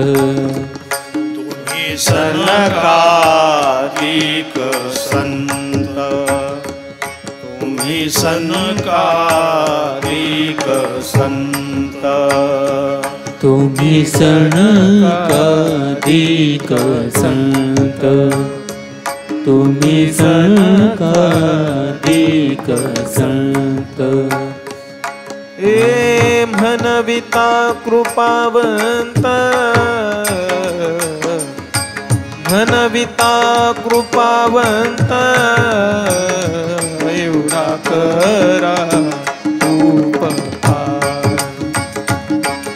तुम्ही सनकादिक संत, तुम्ही सनकादिक संत, तुम्ही सनकादिक संत, तुम्ही सनकादिक संत. ए म्हणविता कृपावंत, म्हणविता कृपावंत, एवढा करा उपकार,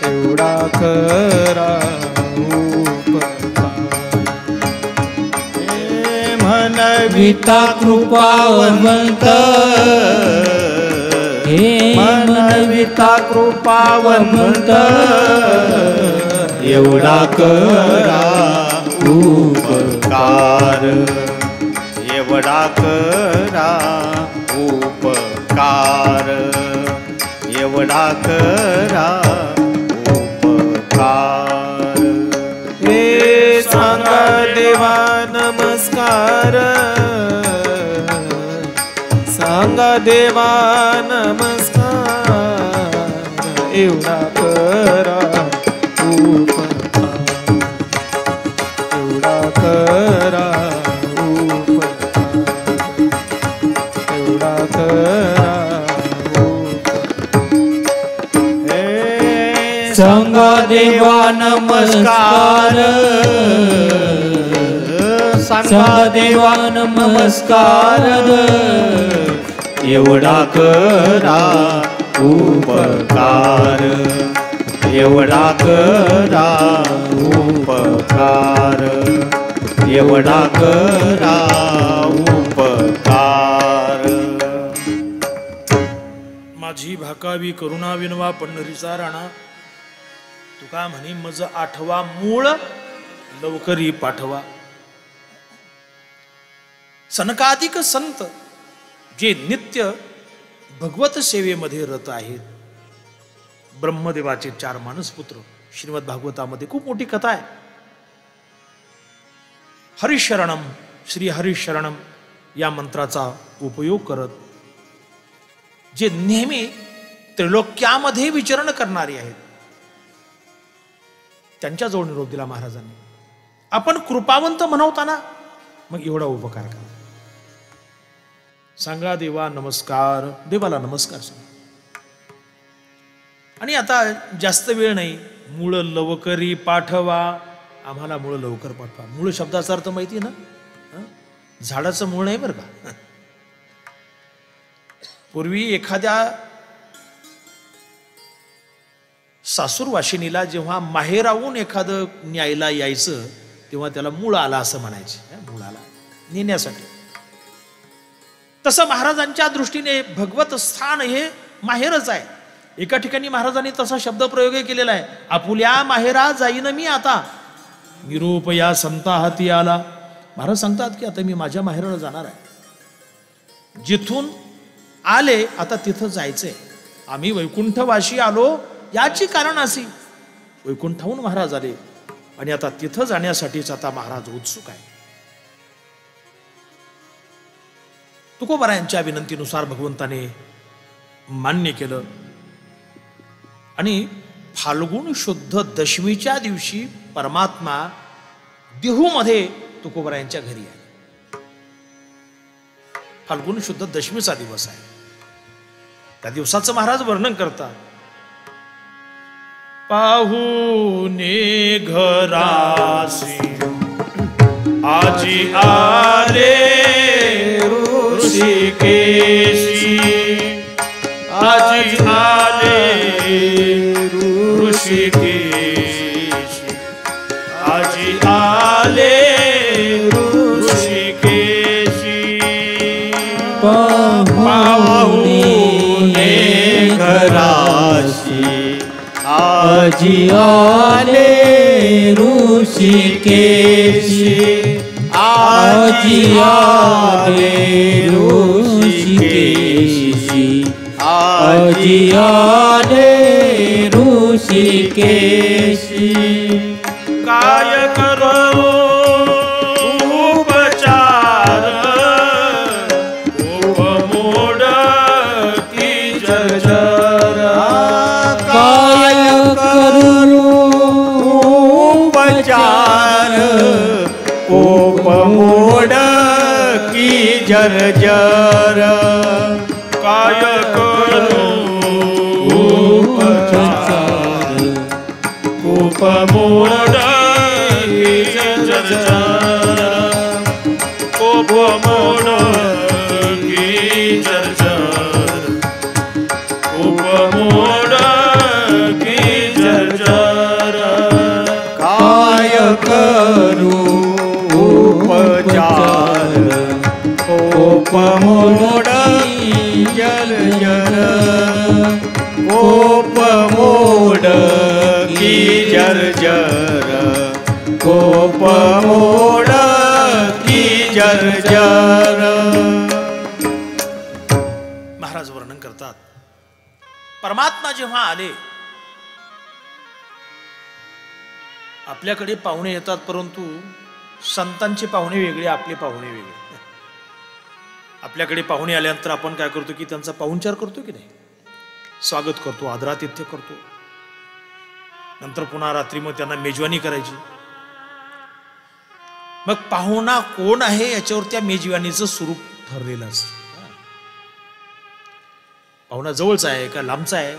एवढा करा उपकार. म्हणविता कृपावंत, हे म्हणविता कृपावंत, एवढा करा उपकार, एवढा करा उपकार, एवढा करा उपकार. हे सांगा देवा नमस्कार, सांगा देवा नमस्कार, एवढा करा उपकार, एवढा करा उपकार, एवढा करा उपकार. सांगा देवा नमस्कार, सांगा देवा नमस्कार, एवढा करा उपकार, एवढा करा उपकार, एवढा करा उपकार. माझी भाकावी करुणा विनवा पंढरीचा राणा, तुका म्हणे मज आठवा मूळ लवकरी पाठवा. सनकादिक संत जे नित्य भगवत सेवेमध्ये रत आहेत, ब्रह्मदेवाचे 4 मानसपुत्र, श्रीमद भागवतामध्ये खूप मोठी कथा आहे. हरिशरणम, श्री हरिशरणम या मंत्राचा उपयोग करत जे नेहमी त्रिलोक्यामध्ये विचरण करणारे आहेत, त्यांच्याजवळ निरोप दिला महाराजांनी. आपण कृपावंत म्हणवताना मग एवढा उपकार करा. सांगा देवा नमस्कार, देवाला नमस्कार सांगा. आणि आता जास्त वेळ नाही, मूळ लवकरी पाठवा, आम्हाला मूळ लवकर पाठवा. मूळ शब्दाचा अर्थ माहिती ना, झाडाचं मूळ नाही बरं का. पूर्वी एखाद्या सासूरवाशिनीला जेव्हा माहेराहून एखादं न्यायला यायचं तेव्हा त्याला मूळ आला असं म्हणायचे. मूळ आला नेण्यासाठी. तसं महाराजांच्या दृष्टीने भगवत स्थान हे माहेरच आहे. एका ठिकाणी महाराजांनी तसा शब्दप्रयोग केलेला आहे, आपुल्या माहेरा जाईन मी आता, निरोप या संता हाती आला. महाराज सांगतात की आता मी माझ्या माहेराला जाणार आहे. जिथून आले आता तिथं जायचंय. आम्ही वैकुंठवाशी आलो याची कारण अशी, वैकुंठाहून महाराज आले आणि आता तिथं जाण्यासाठीच आता महाराज उत्सुक आहे. तुकोबारायांच्या विनंतीनुसार भगवंताने मान्य केलं आणि फाल्गुन शुद्ध दशमीच्या दिवशी परमात्मा देहूमध्ये तुकोबारायांच्या घरी आहे. फाल्गुन शुद्ध दशमीचा दिवस आहे. त्या दिवसाचं महाराज वर्णन करतात. पाहुणे घरासी आजी आले ऋषिकेशी, आजी आले ऋषिकेशी, आजी आले ऋषिकेशी. पाहुणे घराशी आजी आले ऋषिकेशी, आजी आले ऋषिकेशी, आजी आले ऋषिकेशी. काय करो उपचार, उपमोड की जर्जर. काय करू उपचार, उपमोड की जर्जर. काय करू उपचार, उपमोड की जर्जर, उपमोड की जर्जर, उपमोड की जर्जर. काय करू उपचार, उपमोड जर्जर, उपमोड की जर्जर, उपमोड की जर्जर. महाराज वर्णन करतात, परमात्मा जेव्हा आले, आपल्याकडे पाहुणे येतात, परंतु संतांचे पाहुणे वेगळे, आपले पाहुणे वेगळे. आपल्याकडे पाहुणे आल्यानंतर आपण काय करतो की त्यांचा पाहुणचार करतो की नाही, स्वागत करतो, आदरातिथ्य करतो. नंतर पुन्हा रात्री मग त्यांना मेजवानी करायची. मग पाहुणा कोण आहे याच्यावर त्या मेजवानीचं स्वरूप ठरलेलं असतं. पाहुणा जवळचा आहे का लांबचा आहे.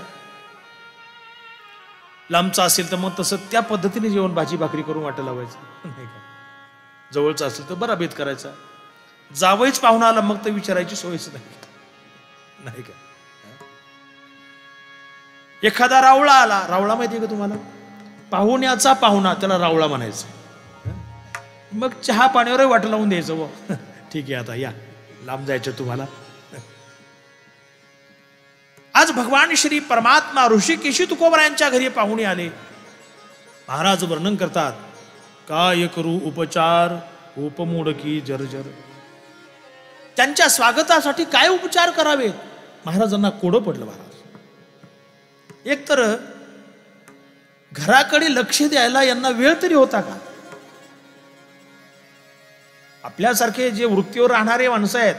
लांबचा असेल तर मग तसं त्या पद्धतीने जेवण भाजी भाकरी करून वाटं लावायचं नाही का. जवळचा असेल तर बरा बेत करायचा. जावईच पाहुणा आला मग तर विचारायची सोयच नाही का. एखादा रावळा आला, रावळा माहितीये का तुम्हाला, पाहुण्याचा पाहुणा, त्याला रावळा म्हणायचं. मग चहा पाण्यावर वाट लावून द्यायचं. व ठीक आहे आता या, लांब जायचं तुम्हाला. आज भगवान श्री परमात्मा ऋषिकेशी तुकोबारायांच्या घरी पाहुणे आले. महाराज वर्णन करतात, काय करू उपचार, उपमोड की जर्जर. त्यांच्या स्वागतासाठी काय उपचार करावेत, महाराजांना कोडं पडलं. महाराज एक तर घराकडे लक्ष द्यायला यांना वेळ तरी होता का. आपल्यासारखे जे वृत्तीवर राहणारे माणसं आहेत,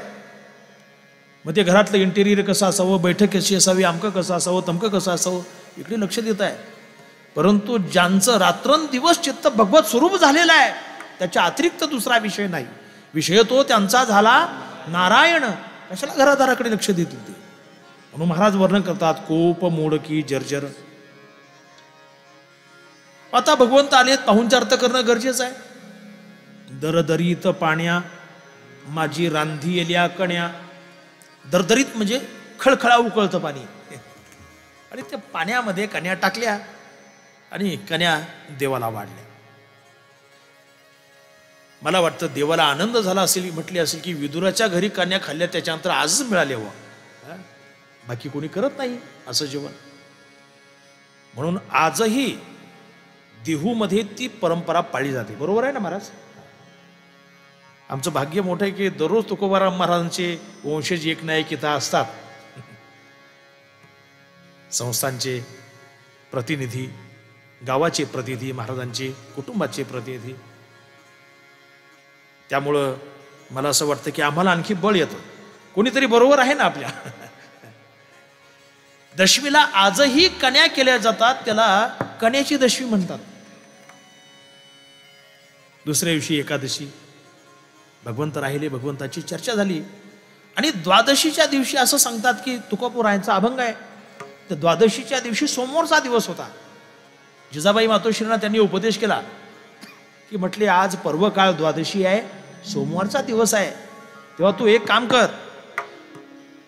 मग ते घरातलं इंटेरियर कसं असावं, बैठक कशी असावी, अमकं कसं असावं, तमकं कसं असावं, इकडे लक्ष देत आहे. परंतु ज्यांचं रात्रंदिवस चित्त भगवत स्वरूप झालेलं आहे, त्याच्या अतिरिक्त दुसरा विषय नाही. विषय तो त्यांचा झाला नारायण. कशाला घरादाराकडे लक्ष देतील ते. म्हणून महाराज वर्णन करतात, कोप मोड की जर्जर. आता भगवंत आलेत, पाहुणचार तर करणं गरजेचं आहे. दरदरीत पाण्या माझी रांधी येल्या कण्या. दरदरीत म्हणजे खळखळा उकळतं पाणी. आणि त्या पाण्यामध्ये कण्या टाकल्या आणि कन्या देवाला वाढल्या. मला वाटतं देवाला आनंद झाला असेल, म्हटली असेल की विदुराच्या घरी कन्या खाल्ल्या त्याच्यानंतर आजच मिळाले व बाकी कोणी करत नाही असं जेवण. म्हणून आजही देहूमध्ये ती परंपरा पाळली जाते. बरोबर आहे ना महाराज? आमचं भाग्य मोठं आहे की दररोज तुकोबाराम महाराजांचे वंशज एक ना एक इथं असतात. संस्थांचे प्रतिनिधी, गावाचे प्रतिनिधी, महाराजांचे कुटुंबाचे प्रतिनिधी. त्यामुळं मला असं वाटतं की आम्हाला आणखी बळ येतं. कोणीतरी बरोबर आहे ना आपल्या. दशमीला आजही कन्या केल्या जातात, त्याला कन्याची दशमी म्हणतात. दुसऱ्या दिवशी एकादशी, भगवंत राहिले, भगवंताची चर्चा झाली. आणि द्वादशीच्या दिवशी असं सांगतात की तुकोबारायांचा अभंग आहे. तर द्वादशीच्या दिवशी सोमवारचा दिवस होता. जिजाबाई मातोश्रींना त्यांनी उपदेश केला की म्हटले आज पर्व काळ द्वादशी आहे, सोमवारचा दिवस आहे, तेव्हा तू एक काम कर,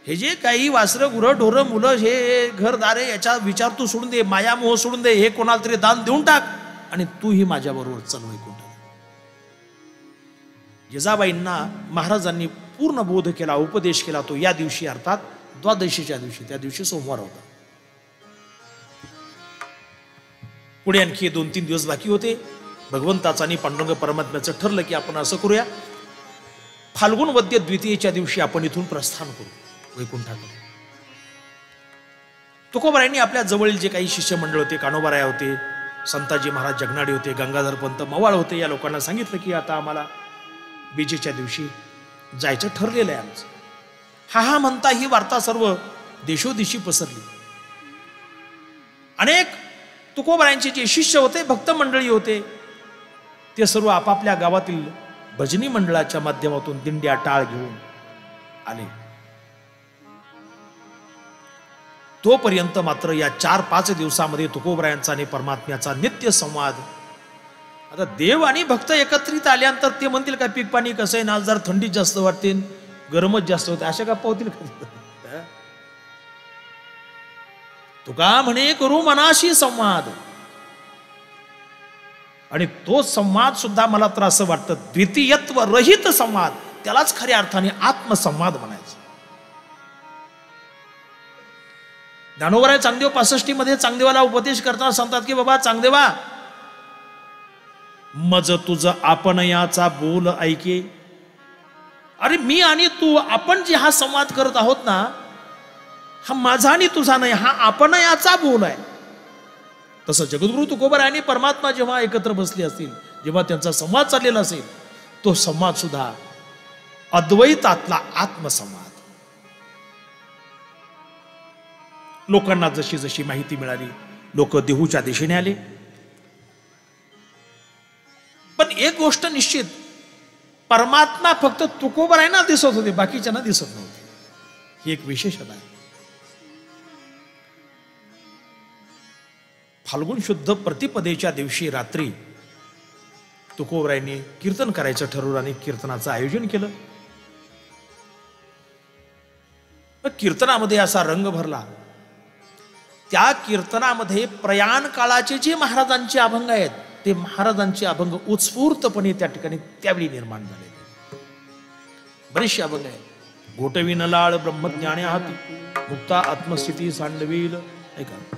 हे जे काही वासरं गुरं ढोरं मुलं हे घरदारे याचा विचार तू सोडून दे, मायामोह सोडून दे, हे कोणाला तरी दान देऊन टाक आणि तूही माझ्याबरोबर चल वैकुंठाला. जिजाबाईंना महाराजांनी पूर्ण बोध केला, उपदेश केला तो या दिवशी, अर्थात द्वादशीच्या दिवशी. त्या दिवशी सोमवार होता. पुढे आणखी 2-3 दिवस बाकी होते. भगवंताचं आणि पांडुरंग परमात्म्याचं ठरलं की आपण असं करूया, फाल्गुन वद्य द्वितीयेच्या दिवशी आपण इथून प्रस्थान करू वैकुंठाकडे. तुकोबारायांनी आपल्या जवळील जे काही शिष्यमंडळ होते, कान्होबाराया होते, संताजी महाराज जगनाडे होते, गंगाधर पंत मवाळ होते, या लोकांना सांगितलं की आता आम्हाला बीजेच्या दिवशी जायचं ठरलेलं आहे आमचं. हा म्हणता ही वार्ता सर्व देशोदिशी पसरली. अनेक तुकोबारायांचे जे शिष्य होते, भक्त मंडळी होते, ते सर्व आपापल्या गावातील भजनी मंडळाच्या माध्यमातून दिंड्या टाळ घेऊन आले. तोपर्यंत मात्र या 4-5 दिवसामध्ये तुकोबारायांचा आणि परमात्म्याचा नित्य संवाद. आता देव आणि भक्त एकत्रित आल्यानंतर ते म्हणतील का पीक पाणी कसं आहे ना, जर थंडीत जास्त वाटते, गरमच जास्त होते, अशा गप्पा होतील का? तुका म्हणे करू मनाशी संवाद. आणि तो संवाद सुद्धा मला तर असं वाटतं द्वितीयत्व रहित संवाद, त्यालाच खऱ्या अर्थाने आत्मसंवाद म्हणायचं. ज्ञानोबराय चांगदेव 65 मध्ये चांगदेवाला उपदेश करताना सांगतात की बाबा चांगदेवा, मज तुझ आपण याचा बोल ऐके. अरे मी आणि तू, आपण जे हा संवाद करत आहोत ना, हा माझा आणि तुझा नाही, हा आपण याचा बोल आहे. तसं जगद्गुरु तुकोबाराय आणि परमात्मा जेव्हा एकत्र बसले असतील, जेव्हा त्यांचा संवाद चाललेला असेल, तो संवाद सुद्धा अद्वैतातला आत्मसंवाद. लोकांना जशी जशी माहिती मिळाली, लोक देहूच्या दिशेने आले. पण एक गोष्ट निश्चित, परमात्मा फक्त तुकोबारायांना दिसत होते, बाकीच्यांना दिसत नव्हते. ही एक विशेषता आहे. फाल्गुन शुद्ध प्रतिपदेच्या दिवशी रात्री तुकोबारायांनी कीर्तन करायचं ठरवलं आणि कीर्तनाचं आयोजन केलं. कीर्तनामध्ये असा रंग भरला. त्या कीर्तनामध्ये प्रयाण काळाचे जे महाराजांचे अभंग आहेत, ते महाराजांचे अभंग उत्स्फूर्तपणे त्या ठिकाणी त्यावेळी निर्माण झाले. बरेचसे अभंग आहेत. गोटविन लाळ ब्रह्मज्ञाने हाती, मुक्ता आत्मस्थिती सांडवील, ऐका,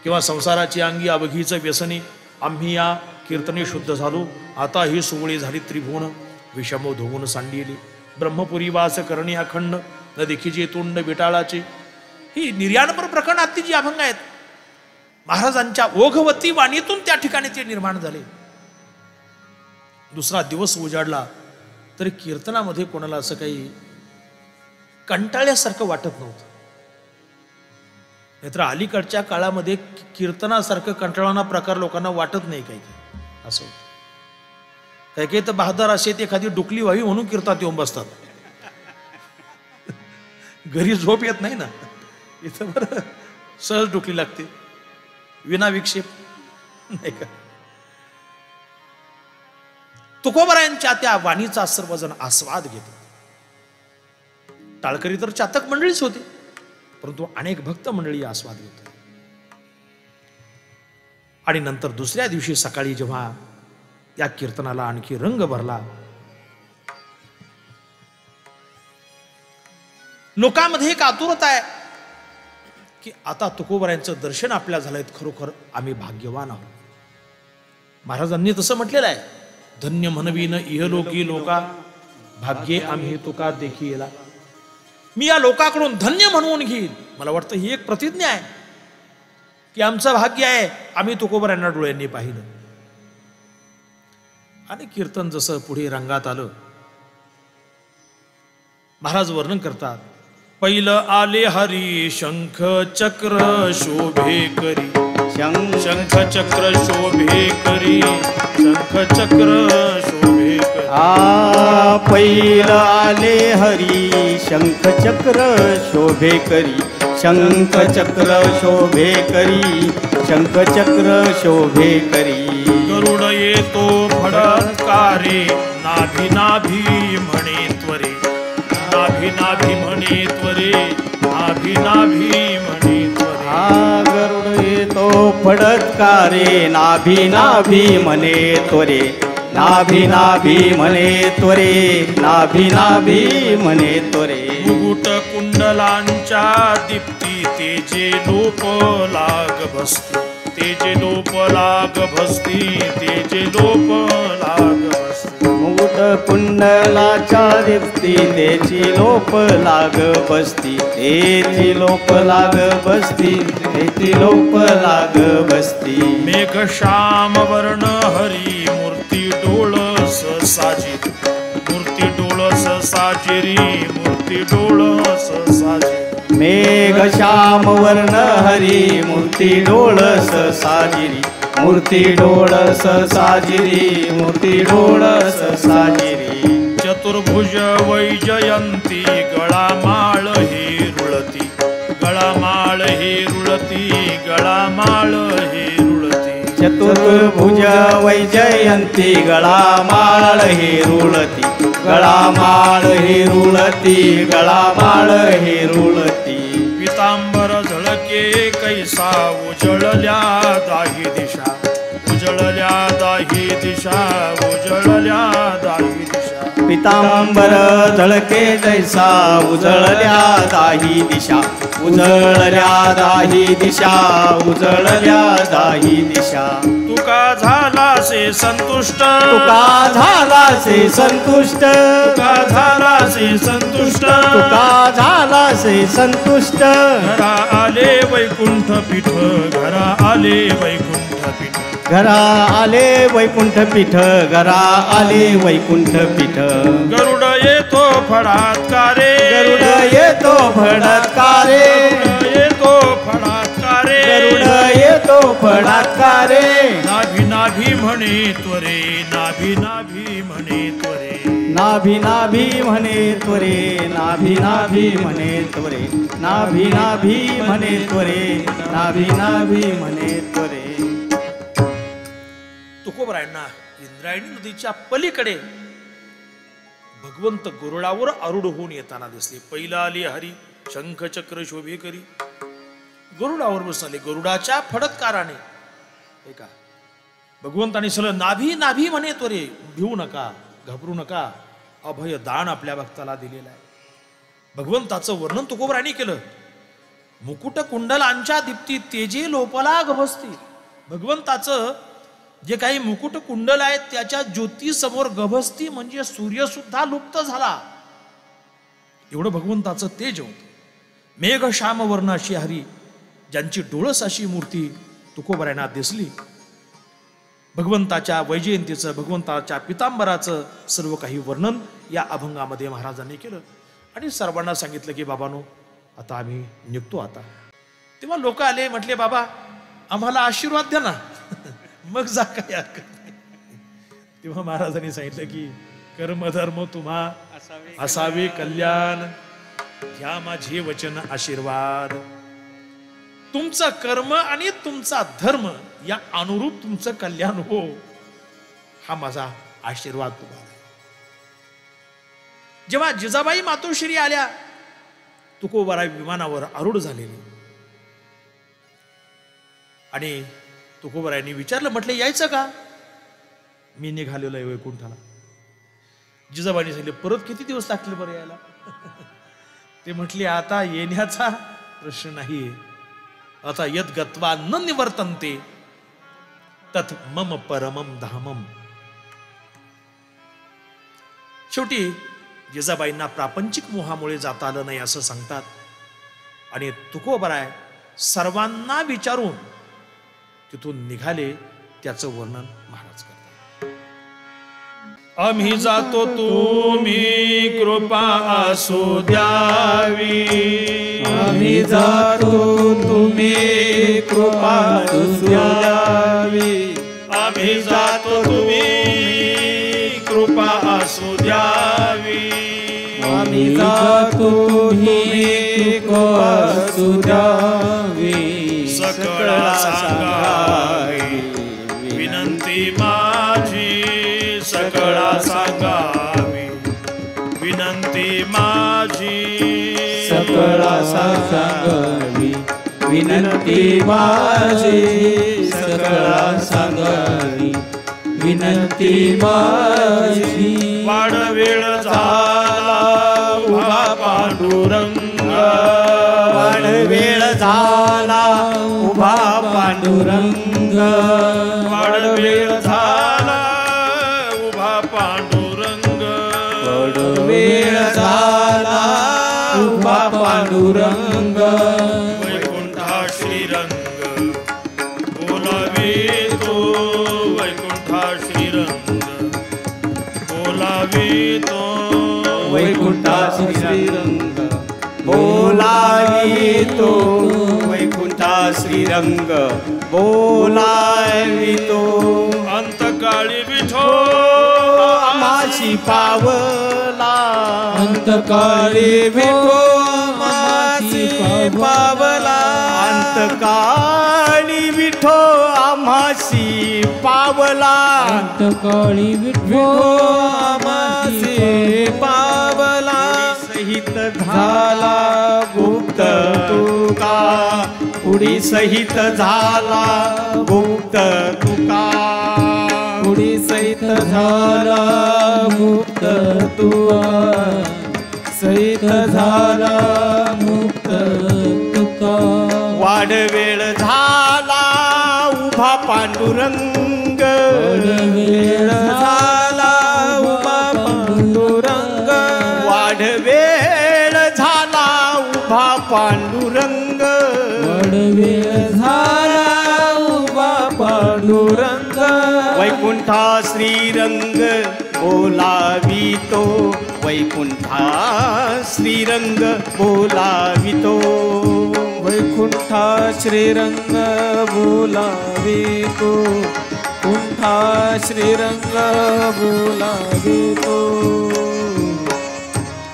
किंवा संसाराची अंगी अवघीच व्यसनी, आम्ही या कीर्तने शुद्ध झालो, आता ही सोवळी झाली त्रिभुवन, विषमो धुवून सांडिली, ब्रह्मपुरी वास करणे अखंड, न देखीचे तोंड विटाळाचे. ही निर्याणपर प्रकरणातली जी अभंग आहेत, महाराजांच्या ओघवती वाणीतून त्या ठिकाणी ते निर्माण झाले. दुसरा दिवस उजाडला तरी कीर्तनामध्ये कोणाला असं काही कंटाळल्यासारखं वाटत नव्हतं. नाहीतर अलीकडच्या काळामध्ये कीर्तनासारखं कंटाळवाणा प्रकार लोकांना वाटत नाही. काही असं काही काही तर बहादर असे ते एखादी डुकली व्हावी म्हणून कीर्तनात येऊन बसतात. घरी झोप येत नाही ना, इथं बरं सहज डुकली लागते, विना विक्षेप, नाही का. तुकोबारायांच्या त्या वाणीचा सर्वजण आस्वाद घेतो. टाळकरी तर चातक मंडळीच होते, परंतु अनेक भक्त मंडळी आस्वाद घेतात. आणि नंतर दुसऱ्या दिवशी सकाळी जेव्हा या कीर्तनाला आणखी रंग भरला, लोकांमध्ये एक आतुरता आहे की आता तुकोबरायांचं दर्शन आपल्या झालंय, खरोखर आम्ही भाग्यवान आहोत. महाराजांनी तसं म्हटलेलं आहे, धन्य म्हणवीन इहलोकी लोका, भाग्ये आम्ही तुका देखी येला. मी या लोकाकडून धन्य म्हणवून घेईन. मला वाटतं ही एक प्रतिज्ञा आहे की आमचं भाग्य आहे, आम्ही तुकोबरायांना डोळ्यांनी पाहिलं. आणि कीर्तन जसं पुढे रंगात आलं, महाराज वर्णन करतात, पहिलं आले हरी शंख चक्र शोभे करी, शंख चक्र शोभे करी, शंख चक्र शोभे करी. पहिलं आले हरी शंख चक्र शोभे करी, शंख चक्र शोभे करी, शंख चक्र शोभे करी. गरुड येतो फडकारे, नाभी नाभी म्हणे त्वरे, नाभी नाभी म्हणे त्वरे, नाभी नाभी म्हणे त्वरे. गरुड येतो फडकारे, नाभी नाभी म्हणे त्वरे, नाभी नाभी म्हणे त्वरे, नाभी नाभी म्हणे त्वरे. मुकुट कुंडलांच्या दीप्ती तेजे लोप लाग भस्ती, तेजे लोप लाग भस्ती, तेजे लोप लाग भस्ती. मुकुट कुंडलाच्या दीप्ती तेची लोप लाग बसती, तेची लोप लाग बसती, तेची लोप लाग बसती. मेघ श्याम वर्ण हरी मूर्ती डोळस साजिरी, मूर्ती डोळस साजिरी, मूर्ती डोळस साजिरी. मेघ श्याम वर्ण हरी मूर्ती डोळस साजिरी, मूर्ती डोळस साजिरी, मूर्ती डोळस साजिरी. चतुर्भुज वैजयंती गळा माळ हे रुळती, गळा माळ हे रुळती, गळा माळ हे रुळती. चतुर्भुज वैजयंती गळा माळ हे रुळती, गळा माळ हे रुळती, गळा माळ हे रुळती. पितांबर झळके कैसा उजळल्या दाही दिशा, उजळल्या दाही दिशा, उजळल्या दाही दिशा. पितांबर झळके जैसा उजळल्या दाही दिशा, उजळल्या दाही दिशा, उजळल्या दाही दिशा. तुका झालासे संतुष्ट, तुका झालासे संतुष्ट, तुका झालासे संतुष्ट, तुका झालासे संतुष्ट. घरा आले वैकुंठ पीठ, घरा आले वैकुंठ पीठ, घरा आले वैकुंठ पीठ, घरा आले वैकुंठ पीठ. गरुड येतो फडात्कारे, गरुड येतो फडकारे, गरुड येतो फडात्कारे, गरुड येतो फडकारे. नाभी नाभी म्हणे त्वरे, नाभी नाभी म्हणे त्वरे. नाभी नाभी म्हणे त्वरे, नाभी नाभी म्हणे त्वरे, नाभी नाभी म्हणे त्वरे, नाभी नाभी म्हणे त्वरे. तुकोबरायांना इंद्रायणी नदीच्या पलीकडे भगवंत गरुडावर आरूढ होऊन येताना दिसले. पहिला आले हरी शंख चक्र शोभे करी, गरुडावर बसले. गरुडाच्या फडत्काराने हे का भगवंताने सगळं नाभी नाभी म्हणे त्वरे, भिवू नका, घाबरू नका, अभय दान आपल्या भक्ताला दिलेलं आहे. भगवंताचं वर्णन तुकोबरायांनी केलं. मुकुट कुंडलांच्या दीप्ती तेजे लोपला गभस्ती. भगवंताचं जे काही मुकुट कुंडल आहेत त्याच्या ज्योती समोर गभस्ती म्हणजे सूर्य सुद्धा लुप्त झाला, एवढं भगवंताचं तेज होत. मेघ श्याम वर्ण अशी हरी, ज्यांची डोळस अशी मूर्ती तुकोबरायांना दिसली. भगवंताच्या वैजयंतीचं, भगवंताच्या पितांबराचं सर्व काही वर्णन या अभंगामध्ये महाराजांनी केलं आणि सर्वांना सांगितलं की बाबांनो आता आम्ही निघतो. आता तेव्हा लोक आले, म्हटले बाबा आम्हाला आशीर्वाद द्या ना, मग जा, काय हरकत नाही. तेव्हा महाराजांनी सांगितलं की कर्मधर्म तुम्हा असावे कल्याण, घ्या माझे वचन आशीर्वाद. तुमचं कर्म आणि तुमचा धर्म या अनुरूप तुमचं कल्याण हो, हा माझा आशीर्वाद तुम्हाला. जेव्हा जिजाबाई मातोश्री आल्या, तुकोबराय विमानावर आरूढ झालेली आणि तुकोबरायांनी विचारलं, म्हटलं यायचं का? मी निघालेलो आहे वैकुंठाला. जिजाबाईंनी सांगितले, परत किती दिवस लागतील बरं यायला? ते म्हटले, आता येण्याचा प्रश्न नाहीये. आता यद गत्वा न निवर्तन्ते तत् मम परमम धामम. शेवटी जिजाबाईंना प्रापंचिक मोहामुळे जाता आलं नाही असं सांगतात. आणि तुकोबराय सर्वांना विचारून तिथून निघाले. त्याचं वर्णन महाराज करतात. आम्ही जातो तुम्ही कृपा असू द्यावी. आम्ही जातो तुम्ही कृपा असू द्यावी. आम्ही जातो तुम्ही कृपा असू द्यावी. आम्ही जातो तुम्ही कृपा असू द्यावी. सकळा सांगावी विनंती माझी. सकळा सांगावी विनंती माझी. सकळा सांगावी विनंती माझी. सकळा सांगावी विनंती माझी. वाढ वेळ झाला उभा पांडुरंग. वाढ वेळ झाला उभा पांडुरंग. वाढ वेळ झाला उभा पांडुरंग. वाढ वेळ झाला उभा पांडुरंग. वैकुंठा श्रीरंग बोलावितो. वैकुंठा श्रीरंग बोलावितो. वैकुंठा श्रीरंग बोलावितो. वैकुंठा श्रीरंग बोलावितो. अंतकाळी विठो आमाशी पावला. अंतकाळी विठो आमाशी पावला. अंतकाळी विठो आम्हाशी पावला. अंतकाळी विठो आमाशी पावला. सहित झाला गुप्त तुका. पुढी सहित झाला गुप्त तुका. पुढी सहित झाला मुक्त तुका. सहित झाला मुक्त तुका. वाढ वेळ झाला उभा पांडुरंग. वेळ झाला उभा पांडुरंग. वाढ वेळ झाला उभा पांडुरंग. वेळ झाला उभा पांडुरंग. वैकुंठा श्रीरंग बोलावितो. वैकुंठा श्रीरंग बोलावितो. वैकुंठा श्रीरंग बोलावितो. कुंठा श्रीरंग बोलावितो.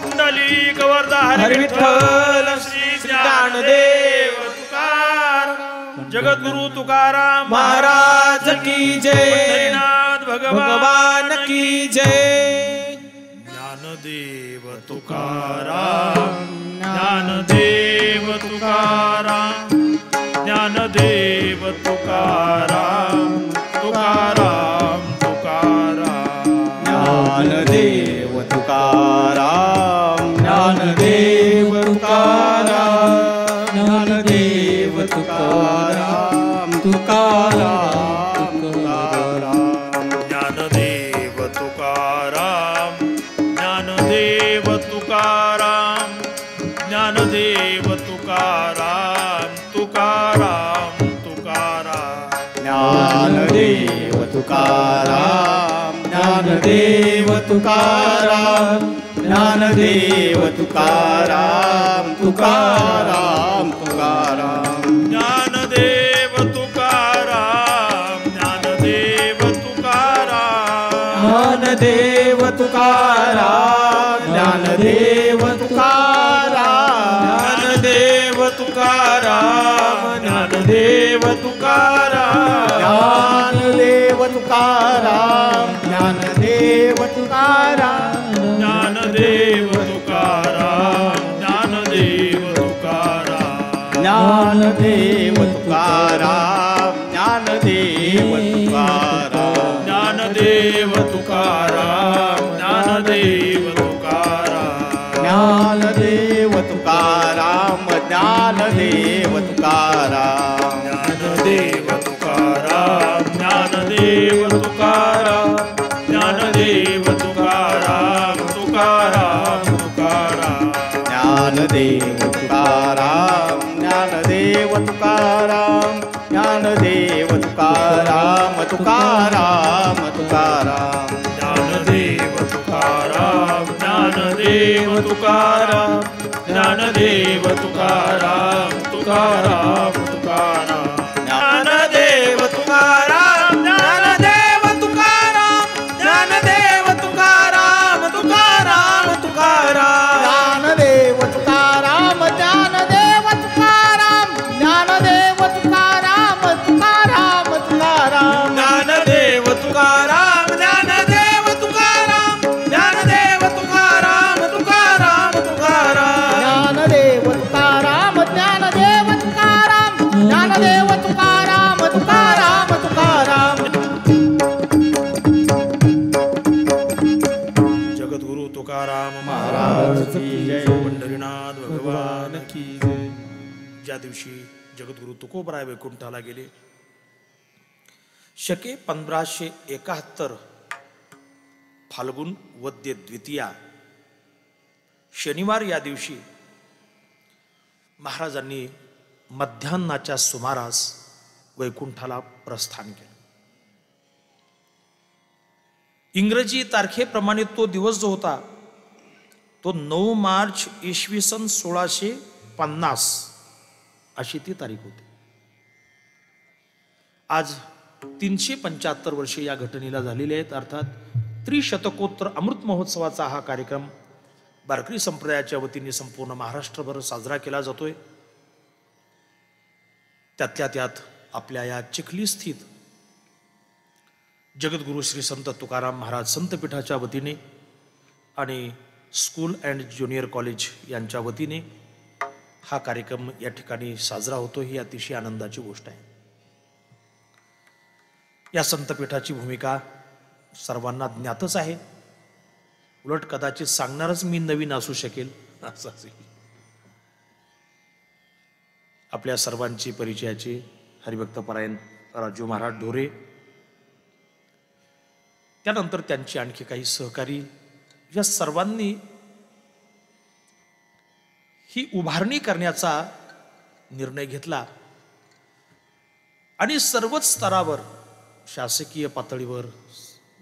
कुंडलिक वरदा हरी विठ्ठल श्री ज्ञानदेव तुकाराम. जगद्गुरु तुकाराम महाराज की जय. पंढरीनाथ भगवान की जय. ज्ञानदेव तुकाराम. ज्ञानदेव तुकाराम. ज्ञानदेव तुकाराम. तुकाराम तुकाराम. ज्ञानदेव तुकाराम. ज्ञानदेव तुकाराम. ज्ञानदेव तुकाराम. तुकाराम तुकाराम. ज्ञानदेव तुकाराम. ज्ञानदेव तुकाराम. ज्ञानदेव तुकाराम. तुकाराम तुकाराम. ज्ञानदेव तुकाराम. ज्ञानदेव तुकाराम. ज्ञानदेव तुकाराम. तुकाराम तुकाराम. ज्ञानदेव तुकाराम. ज्ञानदेव तुकाराम. ज्ञानदेव तुकाराम. ज्ञानदेव तुकाराम. ज्ञानदेव तुकाराम. ज्ञानदेव तुकाराम. ज्ञानदेव तुकाराम. ज्ञानदेव तुकाराम. ज्ञानदेव तुकाराम. ज्ञानदेव तुकाराम. ज्ञानदेव तुकाराम. ज्ञानदेव ज्ञानदेव तुकाराम ज्ञानदेव तुकाराम ज्ञानदेव तुकाराम ज्ञानदेव तुकाराम तुकाराम तुकाराम ज्ञानदेव तुकाराम ज्ञानदेव तुकाराम ज्ञानदेव तुकाराम तुकाराम तुकाराम ज्ञानदेव तुकाराम ज्ञानदेव तुकाराम ज्ञानदेव तुकाराम तुकाराम तुकाराम ज्ञानदेव तुकाराम ज्ञानदेव तुकाराम ज्ञानदेव तुकाराम तुकाराम तुकाराम ज्ञानदेव तुकाराम ज्ञानदेव तुकाराम ज्ञानदेव तुकाराम तुकाराम तुकाराम ज्ञानदेव तुकाराम ज्ञानदेव तुकाराम ज्ञानदेव तुकाराम तुकाराम तुकाराम ज्ञानदेव तुकाराम ज्ञानदेव तुकाराम ज्ञानदेव तुकाराम तुकाराम तुकाराम जगद्गुरु तुकाराम महाराज की जय. पंढरीनाथ भगवान की जय. ज्या दिवशी जगद्गुरु तुकोबराय वैकुंठाला गेले शके 1571 फाल्गुन वद्य द्वितीया शनिवार या दिवशी महाराजांनी मध्यान्नाच्या सुमारास वैकुंठाला प्रस्थान केलं. इंग्रजी तारखेप्रमाणे तो दिवस जो होता तो 9 मार्च इसवी सन 1650 अशी ती तारीख होती. आज 375 वर्षे या घटनेला झालेली आहेत. अर्थात त्रिशतकोत्तर अमृत महोत्सवाचा हा कार्यक्रम वारकरी संप्रदायाच्या वतीने संपूर्ण महाराष्ट्रभर साजरा केला जातोय. त्यातल्या त्यात आपल्या या चिखली स्थित जगद्गुरु श्री संत तुकाराम महाराज संतपीठाच्या वतीने आणि स्कूल अँड ज्युनियर कॉलेज यांच्या वतीने हा कार्यक्रम या ठिकाणी साजरा होतो. ही अतिशय आनंदाची गोष्ट आहे. या संतपीठाची भूमिका सर्वांना ज्ञातच आहे. उलट कदाचित सांगणारच मी नवीन असू शकेल असं असेल. आपल्या सर्वांची परिचयाचे हरिभक्तपरायण राजू महाराज ढोरे, त्यानंतर त्यांची आणखी काही सहकारी, या सर्वांनी ही उभारणी करण्याचा निर्णय घेतला आणि सर्वच स्तरावर शासकीय पातळीवर,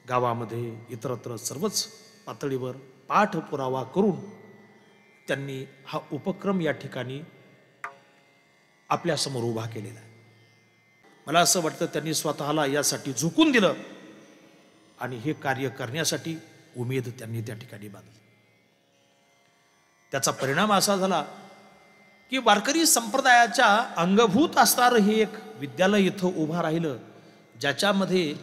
गावामध्ये, इतरत्र सर्वच पातळीवर पाठपुरावा करून त्यांनी हा उपक्रम या ठिकाणी आपल्या समोर उभा केलेला आहे. मला असं वाटतं त्यांनी स्वतःला यासाठी झुकून दिलं आणि हे कार्य करण्यासाठी उमेद त्यांनी त्या ठिकाणी बांधली. त्याचा परिणाम असा झाला की वारकरी संप्रदायाच्या अंगभूत असणारं हे एक विद्यालय इथं उभं राहिलं, ज्याच्यामध्ये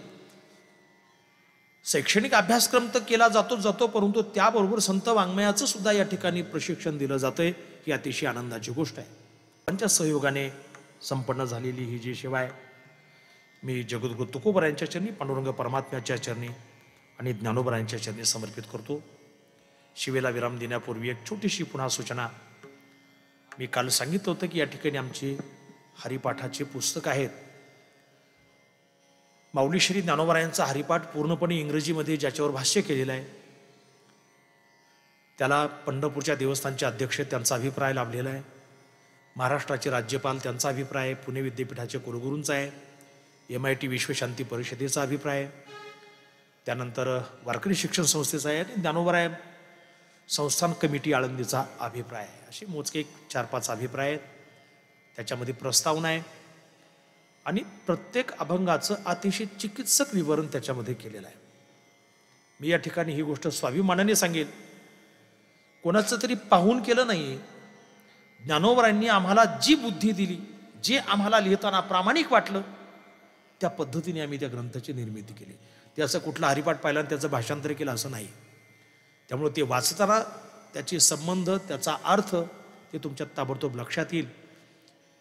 शैक्षणिक अभ्यासक्रम तर केला जातो परंतु त्याबरोबर संत वाङ्मयाचं सुद्धा या ठिकाणी प्रशिक्षण दिलं जातंय. ही अतिशय आनंदाची गोष्ट आहे. त्यांच्या सहयोगाने संपन्न झालेली ही जी सेवा आहे, मी जगद्गुरु तुकोबरायांच्या चरणी, पांडुरंग परमात्म्याच्या चरणी आणि ज्ञानोबरायांच्या चरणी समर्पित करतो. शिवेला विराम देण्यापूर्वी एक छोटीशी पुन्हा सूचना. मी काल सांगितलं होतं की या ठिकाणी आमचे हरिपाठाचे पुस्तक आहेत. माऊली श्री ज्ञानोबरायांचा हरिपाठ पूर्णपणे इंग्रजीमध्ये ज्याच्यावर भाष्य केलेलं आहे, त्याला पंढरपूरच्या देवस्थानचे अध्यक्ष त्यांचा अभिप्राय लाभलेला आहे. महाराष्ट्राचे राज्यपाल त्यांचा अभिप्राय आहे. पुणे विद्यापीठाचे कुलगुरूंचा आहे. MIT विश्वशांती परिषदेचा अभिप्राय आहे. त्यानंतर वारकरी शिक्षण संस्थेचा आहे आणि ज्ञानोबराय संस्थान कमिटी आळंदीचा अभिप्राय आहे. असे मोजके 4-5 अभिप्राय आहेत. त्याच्यामध्ये प्रस्तावना आहे आणि प्रत्येक अभंगाचं अतिशय चिकित्सक विवरण त्याच्यामध्ये केलेलं आहे. मी या ठिकाणी ही गोष्ट स्वाभिमानाने सांगेल, कोणाचं तरी पाहून केलं नाही. ज्ञानोबरायांनी आम्हाला जी बुद्धी दिली, जे आम्हाला लिहिताना प्रामाणिक वाटलं, त्या पद्धतीने आम्ही त्या ग्रंथाची निर्मिती केली. ते असं कुठला हरिपाठ पाहिला आणि त्याचं भाषांतर केलं असं नाही. त्यामुळे ते वाचताना त्याचे संबंध, त्याचा अर्थ ते तुमच्या ताबडतोब लक्षात येईल.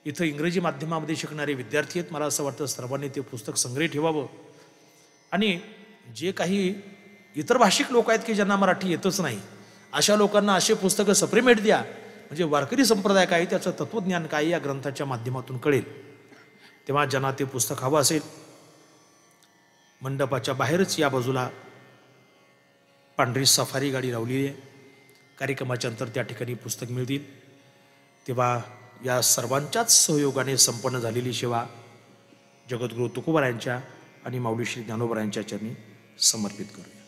इथं इंग्रजी माध्यमामध्ये शिकणारे विद्यार्थी आहेत, मला असं वाटतं सर्वांनी ते पुस्तक संग्रही ठेवावं. आणि जे काही इतर भाषिक लोक आहेत की ज्यांना मराठी येतच नाही, अशा लोकांना असे पुस्तकं सप्रेमेट द्या, म्हणजे वारकरी संप्रदाय काय त्याचं तत्वज्ञान काय या ग्रंथाच्या माध्यमातून कळेल. तेव्हा ज्यांना ते पुस्तक हवं असेल, मंडपाच्या बाहेरच या बाजूला पांढरी सफारी गाडी लावलेली आहे. कार्यक्रमाच्या नंतर त्या ठिकाणी पुस्तक मिळतील. तेव्हा या सर्वांच्याच सहयोगाने संपन्न झालेली सेवा जगद्गुरू तुकोबारायांच्या आणि माऊली श्री ज्ञानोबारायांच्या चरणी समर्पित करूया.